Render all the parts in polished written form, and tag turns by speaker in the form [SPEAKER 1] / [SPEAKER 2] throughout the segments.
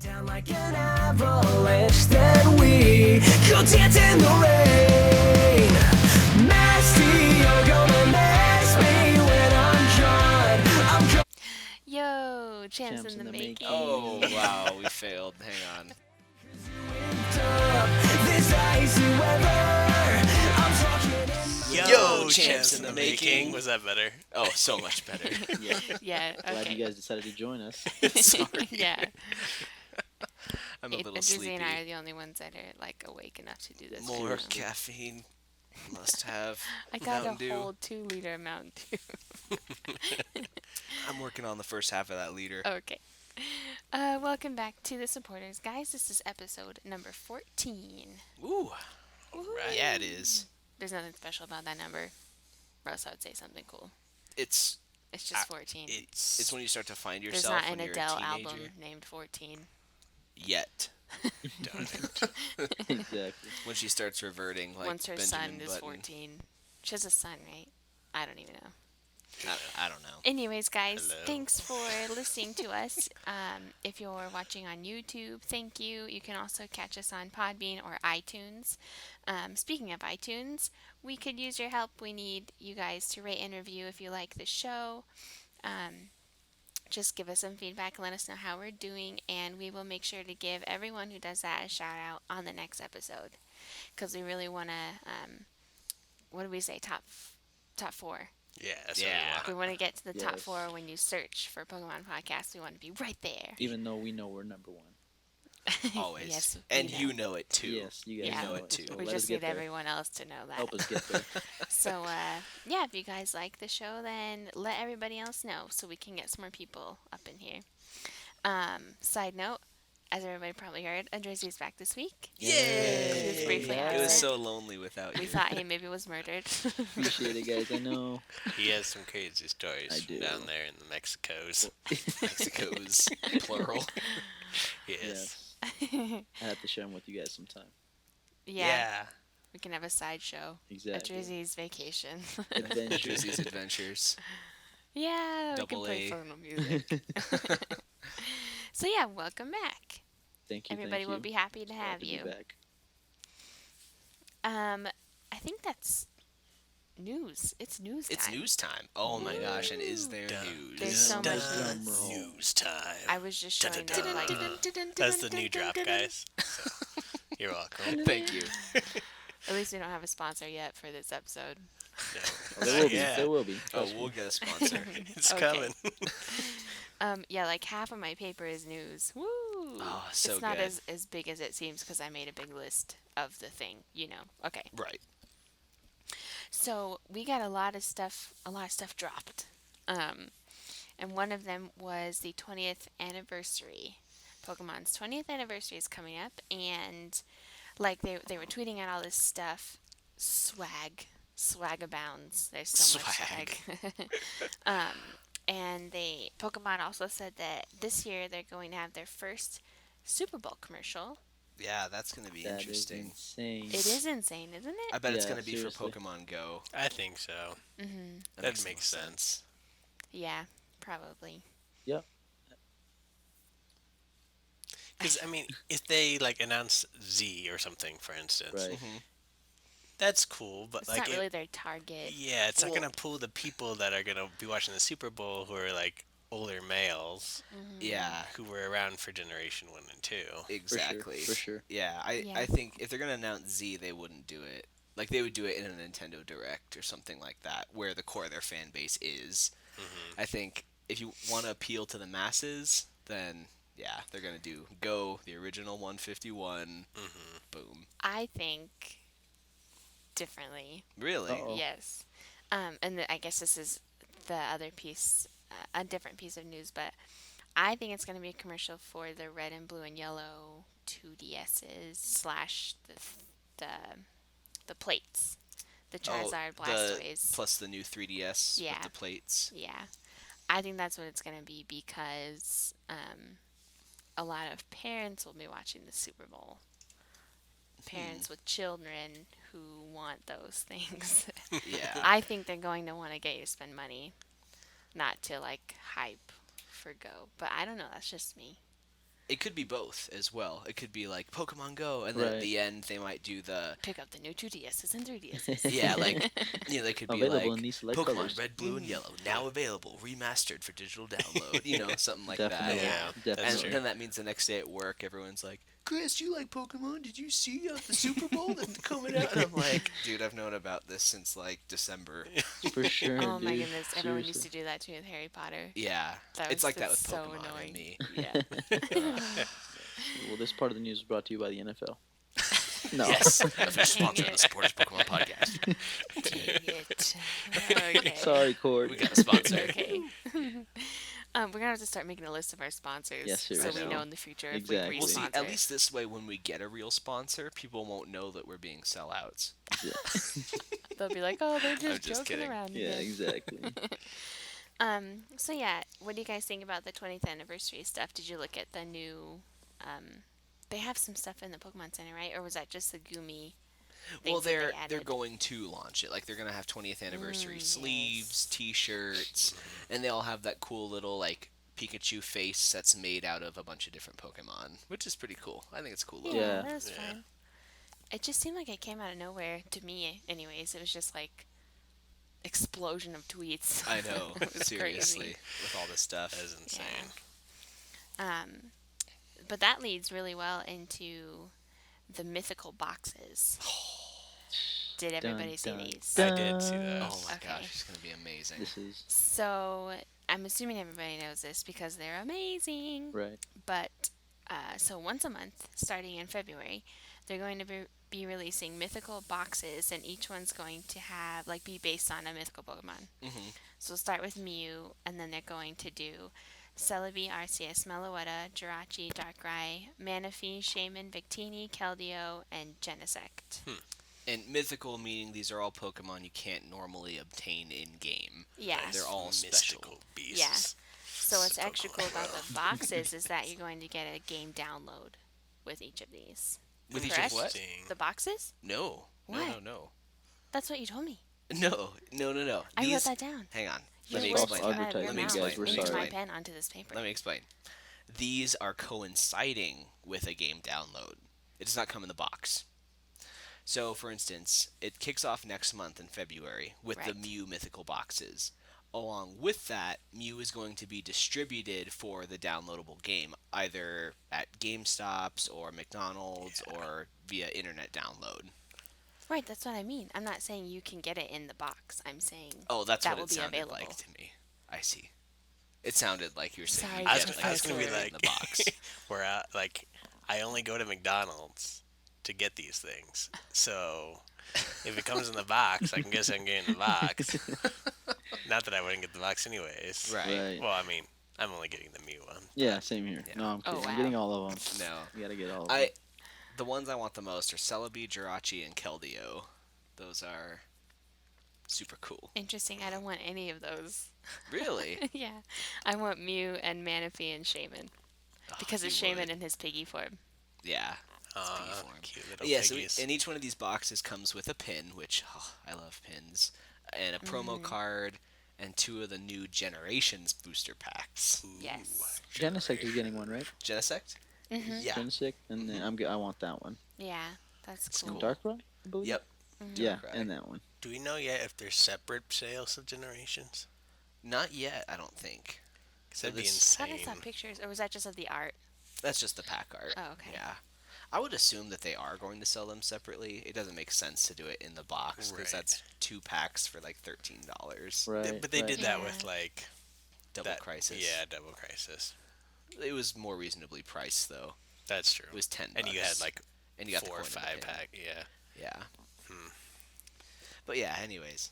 [SPEAKER 1] Down like an avalanche, then we go dance in the rain. Misty, you're gonna miss me when I'm gone.
[SPEAKER 2] Yo, champs in the making.
[SPEAKER 3] Oh, wow, we failed. Hang on.
[SPEAKER 1] This icy weather. I'm talking
[SPEAKER 3] Yo, champs in the making.
[SPEAKER 4] Was that better?
[SPEAKER 3] Oh, so much better.
[SPEAKER 5] Yeah.
[SPEAKER 2] Yeah,
[SPEAKER 5] Glad
[SPEAKER 2] okay.
[SPEAKER 5] you guys decided to join us.
[SPEAKER 3] Sorry.
[SPEAKER 2] Yeah.
[SPEAKER 3] I'm a little
[SPEAKER 2] Drizzy
[SPEAKER 3] sleepy.
[SPEAKER 2] and I are the only ones that are like awake enough to do this.
[SPEAKER 3] More
[SPEAKER 2] right now.
[SPEAKER 3] caffeine. Must have.
[SPEAKER 2] I got
[SPEAKER 3] Mountain
[SPEAKER 2] a
[SPEAKER 3] Dew.
[SPEAKER 2] whole 2-liter Mountain Dew.
[SPEAKER 3] I'm working on the first half of that liter.
[SPEAKER 2] Okay. Welcome back to the supporters, guys. This is episode number 14.
[SPEAKER 3] Ooh.
[SPEAKER 2] Woohoo.
[SPEAKER 3] Yeah, it is.
[SPEAKER 2] There's nothing special about that number. Or else I would say something cool.
[SPEAKER 3] It's
[SPEAKER 2] It's just 14.
[SPEAKER 3] it's when you start to find
[SPEAKER 2] There's
[SPEAKER 3] yourself
[SPEAKER 2] not an
[SPEAKER 3] when you're
[SPEAKER 2] Adele
[SPEAKER 3] a teenager.
[SPEAKER 2] album named 14.
[SPEAKER 3] Yet.
[SPEAKER 5] Exactly.
[SPEAKER 3] When she starts reverting like
[SPEAKER 2] Once her
[SPEAKER 3] Benjamin
[SPEAKER 2] son is
[SPEAKER 3] Button.
[SPEAKER 2] 14. She has a son, right? I don't even know.
[SPEAKER 3] I don't know.
[SPEAKER 2] Anyways, guys,
[SPEAKER 4] Hello.
[SPEAKER 2] thanks for listening to us. If you're watching on YouTube, thank you. You can also catch us on Podbean or iTunes. Speaking of iTunes, we could use your help. We need you guys to rate and review if you like the show. Just give us some feedback and let us know how we're doing, and we will make sure to give everyone who does that a shout out on the next episode, because we really want to. What do we say? Top 4.
[SPEAKER 4] Yeah, that's
[SPEAKER 3] Yeah.
[SPEAKER 4] what
[SPEAKER 2] We want to get to the top
[SPEAKER 5] Yes.
[SPEAKER 2] 4 when you search for Pokemon Podcast. We want to be right there.
[SPEAKER 5] Even though we know we're number one.
[SPEAKER 3] Always.
[SPEAKER 2] Yes,
[SPEAKER 3] and
[SPEAKER 2] we
[SPEAKER 3] you know it too.
[SPEAKER 5] Yes, you guys
[SPEAKER 2] Yeah.
[SPEAKER 5] know
[SPEAKER 3] it too.
[SPEAKER 5] So
[SPEAKER 2] We
[SPEAKER 5] let us
[SPEAKER 2] just
[SPEAKER 5] get
[SPEAKER 2] need
[SPEAKER 5] there.
[SPEAKER 2] everyone else to know that.
[SPEAKER 5] Help us get there.
[SPEAKER 2] So, yeah, if you guys like the show, then let everybody else know so we can get some more people up in here. Side note, as everybody probably heard, Andrezi's back this week.
[SPEAKER 3] Yay!
[SPEAKER 2] He was briefly
[SPEAKER 3] It was
[SPEAKER 2] absent.
[SPEAKER 3] so lonely without
[SPEAKER 2] We
[SPEAKER 3] you.
[SPEAKER 2] thought he maybe was murdered.
[SPEAKER 5] Appreciate it, guys. I know.
[SPEAKER 4] He has some crazy stories
[SPEAKER 5] I do.
[SPEAKER 4] down there in the Mexicos.
[SPEAKER 3] Mexico's plural.
[SPEAKER 4] Yes.
[SPEAKER 5] I have to share them with you guys sometime.
[SPEAKER 2] Yeah, we can have a sideshow.
[SPEAKER 5] Exactly.
[SPEAKER 2] Andrezi's vacation.
[SPEAKER 5] Adventure.
[SPEAKER 3] Drizzy's Adventures.
[SPEAKER 2] Yeah, we can
[SPEAKER 3] Double
[SPEAKER 2] play
[SPEAKER 3] A.
[SPEAKER 2] phone music. So yeah, welcome back.
[SPEAKER 5] Thank you.
[SPEAKER 2] Everybody
[SPEAKER 5] thank
[SPEAKER 2] will
[SPEAKER 5] you.
[SPEAKER 2] be happy to
[SPEAKER 5] Glad
[SPEAKER 2] have
[SPEAKER 5] to be
[SPEAKER 2] you.
[SPEAKER 5] back.
[SPEAKER 2] I think that's news. It's news time.
[SPEAKER 3] It's news time. Oh my gosh, and is there
[SPEAKER 4] Dun,
[SPEAKER 3] news?
[SPEAKER 2] There's so much
[SPEAKER 5] Dun,
[SPEAKER 2] news.
[SPEAKER 5] roll.
[SPEAKER 4] News time.
[SPEAKER 2] I was just showing
[SPEAKER 4] Dun,
[SPEAKER 2] them
[SPEAKER 4] dun,
[SPEAKER 2] like
[SPEAKER 4] dun. That's the new drop, guys. So, you're welcome.
[SPEAKER 3] Thank you.
[SPEAKER 2] at least we don't have a sponsor yet for this episode.
[SPEAKER 4] No.
[SPEAKER 5] There will be.
[SPEAKER 4] Yeah.
[SPEAKER 5] There will be.
[SPEAKER 3] Oh,
[SPEAKER 5] Trust me.
[SPEAKER 3] we'll get a sponsor.
[SPEAKER 4] It's
[SPEAKER 2] Okay.
[SPEAKER 4] coming.
[SPEAKER 2] Yeah, like half of my paper is news. Woo!
[SPEAKER 3] Oh, so
[SPEAKER 2] it's not
[SPEAKER 3] good.
[SPEAKER 2] as big as it seems because I made a big list of the thing, you know. Okay.
[SPEAKER 3] Right.
[SPEAKER 2] So we got a lot of stuff dropped. And one of them was the 20th anniversary. Pokemon's 20th anniversary is coming up, and like they were tweeting out all this stuff. Swag abounds. There's so much swag. And Pokemon also said that this year they're going to have their first Super Bowl commercial.
[SPEAKER 3] Yeah, that's going to be
[SPEAKER 5] That is
[SPEAKER 3] interesting.
[SPEAKER 5] insane.
[SPEAKER 2] It is insane, isn't it?
[SPEAKER 3] I bet it's
[SPEAKER 5] Yeah,
[SPEAKER 3] going to be
[SPEAKER 5] seriously.
[SPEAKER 3] for Pokemon Go.
[SPEAKER 4] I think so.
[SPEAKER 2] Mm-hmm.
[SPEAKER 4] That makes sense.
[SPEAKER 2] Yeah, probably.
[SPEAKER 5] Yep.
[SPEAKER 4] Because, I mean, if they, like, announce Z or something, for instance,
[SPEAKER 5] Right.
[SPEAKER 3] Mm-hmm.
[SPEAKER 4] that's cool, but,
[SPEAKER 2] It's
[SPEAKER 4] like,
[SPEAKER 2] not really their target.
[SPEAKER 4] yeah, it's not
[SPEAKER 3] Well-
[SPEAKER 4] going to pull the people that are going to be watching the Super Bowl who are, like, older males
[SPEAKER 3] Yeah,
[SPEAKER 4] who were around for Generation 1 and 2.
[SPEAKER 3] exactly.
[SPEAKER 5] For sure.
[SPEAKER 3] Yeah,
[SPEAKER 2] Yeah.
[SPEAKER 3] I think if they're going to announce Z, they wouldn't do it. Like, they would do it in a Nintendo Direct or something like that, where the core of their fan base is. I think if you want to appeal to the masses, then, yeah, they're going to do Go, the original 151, boom.
[SPEAKER 2] I think differently.
[SPEAKER 3] Really?
[SPEAKER 5] Uh-oh.
[SPEAKER 2] Yes. And I guess this is the other piece, a different piece of news, but I think it's going to be a commercial for the red and blue and yellow 2DSs slash the plates, the Charizard Blastoise.
[SPEAKER 3] Plus the new 3DS
[SPEAKER 2] Yeah.
[SPEAKER 3] with the plates.
[SPEAKER 2] Yeah. I think that's what it's going to be because a lot of parents will be watching the Super Bowl. Parents with children who want those things.
[SPEAKER 3] Yeah.
[SPEAKER 2] I think they're going to want to get you to spend money, not to like hype for Go. But I don't know. That's just me.
[SPEAKER 3] It could be both as well. It could be like Pokemon Go, and then at
[SPEAKER 5] Right.
[SPEAKER 3] the end they might do the
[SPEAKER 2] Pick up the new 2DSs and 3DSs.
[SPEAKER 3] yeah, like they could be
[SPEAKER 5] Available
[SPEAKER 3] like
[SPEAKER 5] in these select
[SPEAKER 3] Pokemon
[SPEAKER 5] colors.
[SPEAKER 3] Red, Blue, and Yellow now available, remastered for digital download. Something like
[SPEAKER 5] Definitely.
[SPEAKER 3] that.
[SPEAKER 4] Yeah,
[SPEAKER 3] And
[SPEAKER 4] that's true.
[SPEAKER 3] then that means the next day at work, everyone's like, "Chris, do you like Pokemon? Did you see the Super Bowl that's coming out?" And I'm like, "Dude, I've known about this since like December."
[SPEAKER 5] For sure.
[SPEAKER 2] Oh my
[SPEAKER 5] dude.
[SPEAKER 2] goodness, everyone used
[SPEAKER 5] Seriously.
[SPEAKER 2] to do that to me with Harry Potter.
[SPEAKER 3] Yeah,
[SPEAKER 2] That
[SPEAKER 3] it's
[SPEAKER 2] was
[SPEAKER 3] like that with
[SPEAKER 2] just so
[SPEAKER 3] Pokemon
[SPEAKER 2] annoying.
[SPEAKER 3] and me.
[SPEAKER 2] Yeah.
[SPEAKER 5] Well, this part of the news is brought to you by the NFL. No.
[SPEAKER 3] Yes, official
[SPEAKER 2] Dang
[SPEAKER 3] sponsor of
[SPEAKER 2] it.
[SPEAKER 3] the Sports Pokemon podcast.
[SPEAKER 2] Dang it. Okay.
[SPEAKER 5] Sorry, Cord.
[SPEAKER 3] We got a sponsor.
[SPEAKER 2] Okay. We're gonna have to start making a list of our sponsors,
[SPEAKER 5] Yes,
[SPEAKER 2] so
[SPEAKER 5] seriously.
[SPEAKER 2] we
[SPEAKER 3] I know.
[SPEAKER 2] know in the future if
[SPEAKER 5] Exactly.
[SPEAKER 2] we
[SPEAKER 3] Well, see,
[SPEAKER 2] re-sponsor.
[SPEAKER 3] at least this way, when we get a real sponsor, people won't know that we're being sellouts.
[SPEAKER 5] Yeah,
[SPEAKER 2] They'll be like, "Oh, they're just
[SPEAKER 3] just
[SPEAKER 2] joking
[SPEAKER 3] kidding.
[SPEAKER 2] around."
[SPEAKER 5] yeah,
[SPEAKER 2] again."
[SPEAKER 5] exactly.
[SPEAKER 2] So yeah, what do you guys think about the 20th anniversary stuff? Did you look at the new? They have some stuff in the Pokemon Center, right? Or was that just the Gumi?
[SPEAKER 3] Well,
[SPEAKER 2] things that they
[SPEAKER 3] they're
[SPEAKER 2] added?
[SPEAKER 3] going to launch it. Like they're gonna have 20th anniversary sleeves, T-shirts, and they all have that cool little like Pikachu face that's made out of a bunch of different Pokemon, which is pretty cool. I think it's a cool. Look.
[SPEAKER 5] Yeah.
[SPEAKER 2] that was
[SPEAKER 4] Yeah.
[SPEAKER 2] fun. It just seemed like it came out of nowhere to me, anyways. It was just like explosion of tweets.
[SPEAKER 3] I know,
[SPEAKER 2] It was
[SPEAKER 3] seriously,
[SPEAKER 2] crazy.
[SPEAKER 3] with all this stuff.
[SPEAKER 4] That is insane.
[SPEAKER 2] But that leads really well into the mythical boxes. Did everybody see
[SPEAKER 5] dun,
[SPEAKER 2] these?
[SPEAKER 4] I did see that.
[SPEAKER 3] Oh my
[SPEAKER 2] Okay.
[SPEAKER 3] gosh, it's gonna be amazing.
[SPEAKER 5] This is
[SPEAKER 2] So I'm assuming everybody knows this because they're amazing.
[SPEAKER 5] right.
[SPEAKER 2] But so once a month, starting in February, they're going to be releasing mythical boxes, and each one's going to have be based on a mythical Pokemon.
[SPEAKER 3] Mm-hmm.
[SPEAKER 2] So we'll start with Mew, and then they're going to do Celebi, Arceus, Meloetta, Jirachi, Darkrai, Manaphy, Shaman, Victini, Keldeo, and Genesect.
[SPEAKER 3] And mythical meaning these are all Pokemon you can't normally obtain in game.
[SPEAKER 2] Yes.
[SPEAKER 3] They're all
[SPEAKER 4] mystical
[SPEAKER 3] special.
[SPEAKER 4] beasts.
[SPEAKER 2] Yeah. So what's
[SPEAKER 4] So
[SPEAKER 2] extra cool about the boxes is that you're going to get a game download with each of these.
[SPEAKER 3] With each
[SPEAKER 2] Correct?
[SPEAKER 3] of what?
[SPEAKER 4] Interesting.
[SPEAKER 2] The boxes?
[SPEAKER 3] No. No, no,
[SPEAKER 2] What?
[SPEAKER 3] no.
[SPEAKER 2] That's what you told me.
[SPEAKER 3] No, no, no, no.
[SPEAKER 2] I wrote
[SPEAKER 3] These,
[SPEAKER 2] that down.
[SPEAKER 3] hang on.
[SPEAKER 2] Your
[SPEAKER 3] Let me
[SPEAKER 2] words
[SPEAKER 3] explain.
[SPEAKER 2] came out of your
[SPEAKER 5] Advertising,
[SPEAKER 3] you
[SPEAKER 2] mouth.
[SPEAKER 3] guys, we're
[SPEAKER 2] Use
[SPEAKER 3] sorry.
[SPEAKER 2] my pen onto this paper.
[SPEAKER 3] Let me explain. These are coinciding with a game download. It does not come in the box. So, for instance, it kicks off next month in February with the
[SPEAKER 2] Right.
[SPEAKER 3] Mew mythical boxes. Along with that, Mew is going to be distributed for the downloadable game, either at GameStops or McDonald's or via internet download.
[SPEAKER 2] Right, that's what I mean. I'm not saying you can get it in the box. I'm saying
[SPEAKER 3] Oh, that's
[SPEAKER 2] that
[SPEAKER 3] what
[SPEAKER 2] will
[SPEAKER 3] it
[SPEAKER 2] be
[SPEAKER 3] sounded
[SPEAKER 2] available.
[SPEAKER 3] like to me. I see. It sounded like you were saying
[SPEAKER 2] Sorry,
[SPEAKER 3] you
[SPEAKER 4] I
[SPEAKER 3] get
[SPEAKER 4] was,
[SPEAKER 3] like
[SPEAKER 4] I was
[SPEAKER 3] a
[SPEAKER 4] gonna be
[SPEAKER 3] toy
[SPEAKER 4] like,
[SPEAKER 3] in the box.
[SPEAKER 4] where I only go to McDonald's to get these things. So if it comes in the box, I can guess I'm getting the box. Not that I wouldn't get the box anyways.
[SPEAKER 3] Right.
[SPEAKER 5] Right.
[SPEAKER 4] Well, I mean, I'm only getting the Mew one.
[SPEAKER 5] Yeah, same here.
[SPEAKER 3] Yeah.
[SPEAKER 5] No, I'm
[SPEAKER 2] Oh,
[SPEAKER 5] kidding. I'm
[SPEAKER 2] wow.
[SPEAKER 5] getting all of them.
[SPEAKER 3] No.
[SPEAKER 5] You gotta get all of them.
[SPEAKER 3] The ones I want the most are Celebi, Jirachi, and Keldeo. Those are super cool.
[SPEAKER 2] Interesting. I don't want any of those.
[SPEAKER 3] Really?
[SPEAKER 2] Yeah. I want Mew and Manaphy and Shaman. Because
[SPEAKER 3] you
[SPEAKER 2] of Shaman
[SPEAKER 3] would.
[SPEAKER 2] in his piggy form.
[SPEAKER 3] Yeah.
[SPEAKER 4] Aw,
[SPEAKER 3] form.
[SPEAKER 4] cute little
[SPEAKER 3] Yeah, so
[SPEAKER 4] piggies.
[SPEAKER 3] and each one of these boxes comes with a pin, which I love pins, and a promo
[SPEAKER 2] Mm-hmm.
[SPEAKER 3] card, and 2 of the new Generations booster packs.
[SPEAKER 2] Yes.
[SPEAKER 5] Genesect is getting one, right?
[SPEAKER 3] Genesect?
[SPEAKER 2] Mm-hmm.
[SPEAKER 3] Yeah.
[SPEAKER 5] Genesect, and then I want that one.
[SPEAKER 2] Yeah, that's
[SPEAKER 3] It's
[SPEAKER 2] cool.
[SPEAKER 3] cool.
[SPEAKER 5] Darkrai, I believe.
[SPEAKER 3] Yep.
[SPEAKER 5] Yeah,
[SPEAKER 3] Darkrai.
[SPEAKER 5] and that one.
[SPEAKER 4] Do we know yet if there's separate sales of generations?
[SPEAKER 3] Not yet, I don't think.
[SPEAKER 4] Because that'd be
[SPEAKER 3] this-
[SPEAKER 2] I thought I
[SPEAKER 4] insane.
[SPEAKER 2] saw pictures, or was that just of the art?
[SPEAKER 3] That's just the pack art.
[SPEAKER 2] Oh, okay.
[SPEAKER 3] Yeah. I would assume that they are going to sell them separately. It doesn't make sense to do it in the box because
[SPEAKER 4] Right.
[SPEAKER 3] that's 2 packs for like $13.
[SPEAKER 5] Right.
[SPEAKER 4] But they
[SPEAKER 5] right.
[SPEAKER 4] did that
[SPEAKER 2] Yeah.
[SPEAKER 4] with like
[SPEAKER 3] Double
[SPEAKER 4] that,
[SPEAKER 3] Crisis.
[SPEAKER 4] Yeah, Double Crisis.
[SPEAKER 3] It was more reasonably priced though.
[SPEAKER 4] That's true.
[SPEAKER 3] It was 10
[SPEAKER 4] And you had like
[SPEAKER 3] and you got
[SPEAKER 4] 4 or
[SPEAKER 3] the coin
[SPEAKER 4] 5
[SPEAKER 3] in the bin.
[SPEAKER 4] pack. Yeah.
[SPEAKER 3] Yeah. But yeah, anyways,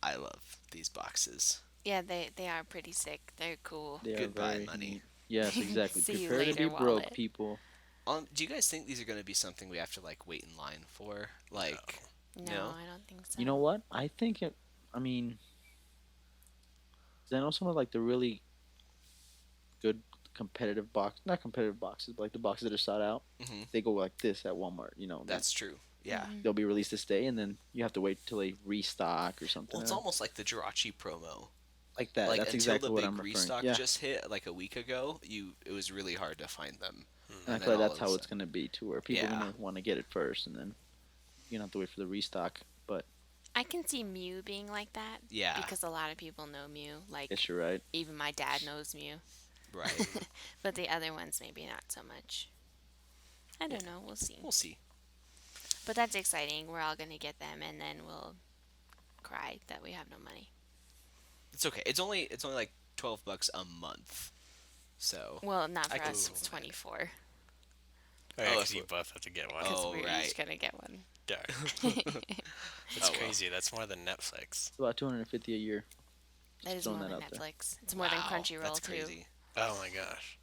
[SPEAKER 3] I love these boxes.
[SPEAKER 2] Yeah, they are pretty sick. They're cool.
[SPEAKER 5] They are
[SPEAKER 3] Goodbye,
[SPEAKER 5] very
[SPEAKER 3] money.
[SPEAKER 5] neat. Yes, exactly.
[SPEAKER 2] See you
[SPEAKER 5] Prepare to
[SPEAKER 2] later,
[SPEAKER 5] be broke,
[SPEAKER 2] wallet.
[SPEAKER 5] people.
[SPEAKER 3] Do you guys think these are going to be something we have to like wait in line for? Like,
[SPEAKER 2] No,
[SPEAKER 3] No?
[SPEAKER 2] I don't think so.
[SPEAKER 5] You know what? I think it. I mean, 'cause I know some of like the really good competitive not competitive boxes, but like the boxes that are sought out.
[SPEAKER 3] Mhm.
[SPEAKER 5] They go like this at Walmart. You know,
[SPEAKER 3] that's true. Yeah.
[SPEAKER 5] they'll be released this day, and then you have to wait till they restock or something.
[SPEAKER 3] Well, it's almost like the Jirachi promo.
[SPEAKER 5] Like that.
[SPEAKER 3] Like
[SPEAKER 5] That's
[SPEAKER 3] until
[SPEAKER 5] exactly
[SPEAKER 3] the
[SPEAKER 5] what
[SPEAKER 3] big
[SPEAKER 5] I'm referring.
[SPEAKER 3] restock
[SPEAKER 5] Yeah,
[SPEAKER 3] just hit like a week ago, it was really hard to find them.
[SPEAKER 5] and I
[SPEAKER 3] And
[SPEAKER 5] feel
[SPEAKER 3] then
[SPEAKER 5] like
[SPEAKER 3] all
[SPEAKER 5] that's
[SPEAKER 3] of a
[SPEAKER 5] how it's
[SPEAKER 3] sudden-
[SPEAKER 5] gonna be too, where people are
[SPEAKER 3] Yeah.
[SPEAKER 5] gonna want to get it first, and then you don't have to wait for the restock. But
[SPEAKER 2] I can see Mew being like that.
[SPEAKER 3] Yeah.
[SPEAKER 2] Because a lot of people know Mew. Like,
[SPEAKER 5] guess you're right.
[SPEAKER 2] even my dad knows Mew.
[SPEAKER 3] Right.
[SPEAKER 2] But the other ones, maybe not so much. I don't know. We'll see.
[SPEAKER 3] We'll see.
[SPEAKER 2] But that's exciting. We're all going to get them, and then we'll cry that we have no money.
[SPEAKER 3] It's okay. It's only like $12 a month. So
[SPEAKER 2] Well, not
[SPEAKER 3] I
[SPEAKER 2] for
[SPEAKER 3] can
[SPEAKER 2] us.
[SPEAKER 3] live
[SPEAKER 2] It's
[SPEAKER 3] with that.
[SPEAKER 2] 24.
[SPEAKER 4] Oh, yeah,
[SPEAKER 3] Oh,
[SPEAKER 4] 'cause
[SPEAKER 3] that's
[SPEAKER 4] you
[SPEAKER 3] what-
[SPEAKER 4] both have to get one.
[SPEAKER 2] Because
[SPEAKER 3] Oh,
[SPEAKER 2] we're
[SPEAKER 3] right.
[SPEAKER 2] each going to get one.
[SPEAKER 4] Darn. That's
[SPEAKER 3] Oh, well.
[SPEAKER 4] crazy. That's more than Netflix.
[SPEAKER 5] It's about 250 a year.
[SPEAKER 2] That is
[SPEAKER 5] throwing
[SPEAKER 2] more
[SPEAKER 5] that
[SPEAKER 2] than
[SPEAKER 5] out there.
[SPEAKER 2] Netflix. It's more than
[SPEAKER 3] Wow,
[SPEAKER 2] Crunchyroll,
[SPEAKER 3] that's
[SPEAKER 2] too.
[SPEAKER 3] crazy.
[SPEAKER 4] Oh my gosh.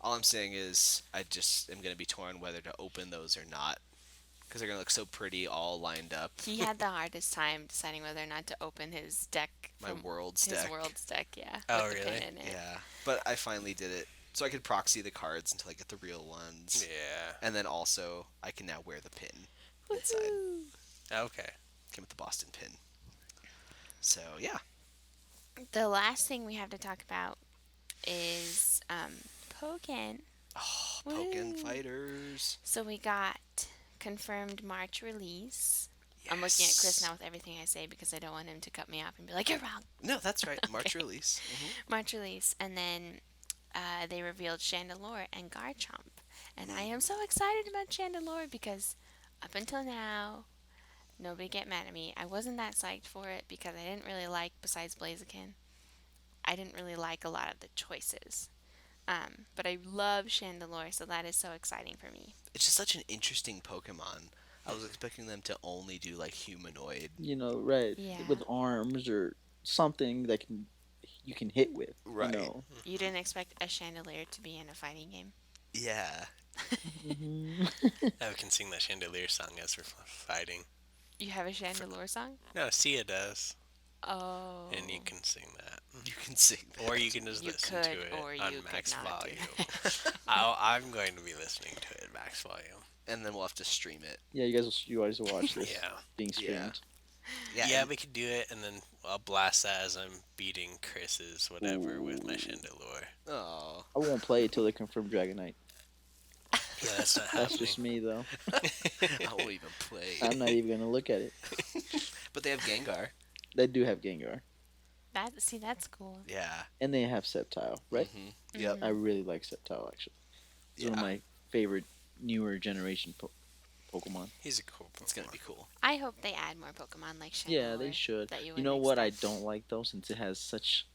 [SPEAKER 3] All I'm saying is I just am gonna be torn whether to open those or not because they're gonna look so pretty all lined up.
[SPEAKER 2] He had the hardest time deciding whether or not to open his deck.
[SPEAKER 3] My
[SPEAKER 2] from
[SPEAKER 3] Worlds
[SPEAKER 2] his
[SPEAKER 3] deck.
[SPEAKER 2] Worlds deck, yeah.
[SPEAKER 4] Oh,
[SPEAKER 2] with the
[SPEAKER 4] really?
[SPEAKER 2] pin in it.
[SPEAKER 3] Yeah, but I finally did it, so I could proxy the cards until I get the real ones,
[SPEAKER 4] Yeah.
[SPEAKER 3] and then also I can now wear the pin inside.
[SPEAKER 2] Woohoo.
[SPEAKER 4] Okay.
[SPEAKER 3] Came with the Boston pin. So yeah,
[SPEAKER 2] The last thing we have to talk about is Pokken.
[SPEAKER 3] Pokken
[SPEAKER 2] Woo.
[SPEAKER 3] Fighters.
[SPEAKER 2] So we got confirmed March release. I'm looking at Chris now with everything I say because I don't want him to cut me off and be like, "You're wrong."
[SPEAKER 3] No, that's right. March release.
[SPEAKER 2] March release, and then they revealed Chandelure and Garchomp, and I am so excited about Chandelure because up until now, nobody get mad at me. I wasn't that psyched for it because I didn't really like, besides Blaziken, I didn't really like a lot of the choices. But I love Chandelure, so that is so exciting for me.
[SPEAKER 3] It's just such an interesting Pokemon. I was expecting them to only do like humanoid.
[SPEAKER 5] You know, right?
[SPEAKER 2] Yeah.
[SPEAKER 5] With arms or something that you can hit with.
[SPEAKER 3] Right.
[SPEAKER 5] You know.
[SPEAKER 2] You didn't expect a Chandelier to be in a fighting game.
[SPEAKER 3] Yeah.
[SPEAKER 4] I can sing that Chandelier song as we're fighting.
[SPEAKER 2] You have a Chandelure song?
[SPEAKER 4] No, Sia does.
[SPEAKER 2] Oh.
[SPEAKER 4] And you can sing that.
[SPEAKER 3] You can sing that.
[SPEAKER 4] Or you can just
[SPEAKER 2] You
[SPEAKER 4] listen
[SPEAKER 2] could,
[SPEAKER 4] to it
[SPEAKER 2] or
[SPEAKER 4] on
[SPEAKER 2] you could
[SPEAKER 4] max
[SPEAKER 2] not do
[SPEAKER 4] volume. I'm going to be listening to it at max volume.
[SPEAKER 3] And then we'll have to stream it.
[SPEAKER 5] Yeah, you guys will watch this
[SPEAKER 4] Yeah.
[SPEAKER 5] being streamed.
[SPEAKER 4] Yeah,
[SPEAKER 3] and-
[SPEAKER 4] we could do it, and then I'll blast that as I'm beating Chris's whatever with my Chandelure.
[SPEAKER 3] Oh.
[SPEAKER 5] I won't play it till they confirm Dragonite.
[SPEAKER 4] Yeah, that's not
[SPEAKER 5] That's
[SPEAKER 4] happening.
[SPEAKER 5] just me though.
[SPEAKER 3] I won't even play.
[SPEAKER 5] I'm not even gonna look at it.
[SPEAKER 3] But they have Gengar.
[SPEAKER 5] They do have Gengar,
[SPEAKER 2] That's cool.
[SPEAKER 3] Yeah.
[SPEAKER 5] and they have Sceptile, right?
[SPEAKER 3] Mm-hmm. Yep.
[SPEAKER 5] I really like Sceptile actually. It's one of
[SPEAKER 3] Yeah.
[SPEAKER 5] my favorite newer generation Pokemon.
[SPEAKER 4] He's a cool Pokemon.
[SPEAKER 3] It's gonna be cool.
[SPEAKER 2] I hope they add more Pokemon like Chandelure.
[SPEAKER 5] Yeah, they should.
[SPEAKER 2] That
[SPEAKER 5] You
[SPEAKER 2] wouldn't
[SPEAKER 5] know what I
[SPEAKER 2] expect.
[SPEAKER 5] don't like though, since it has such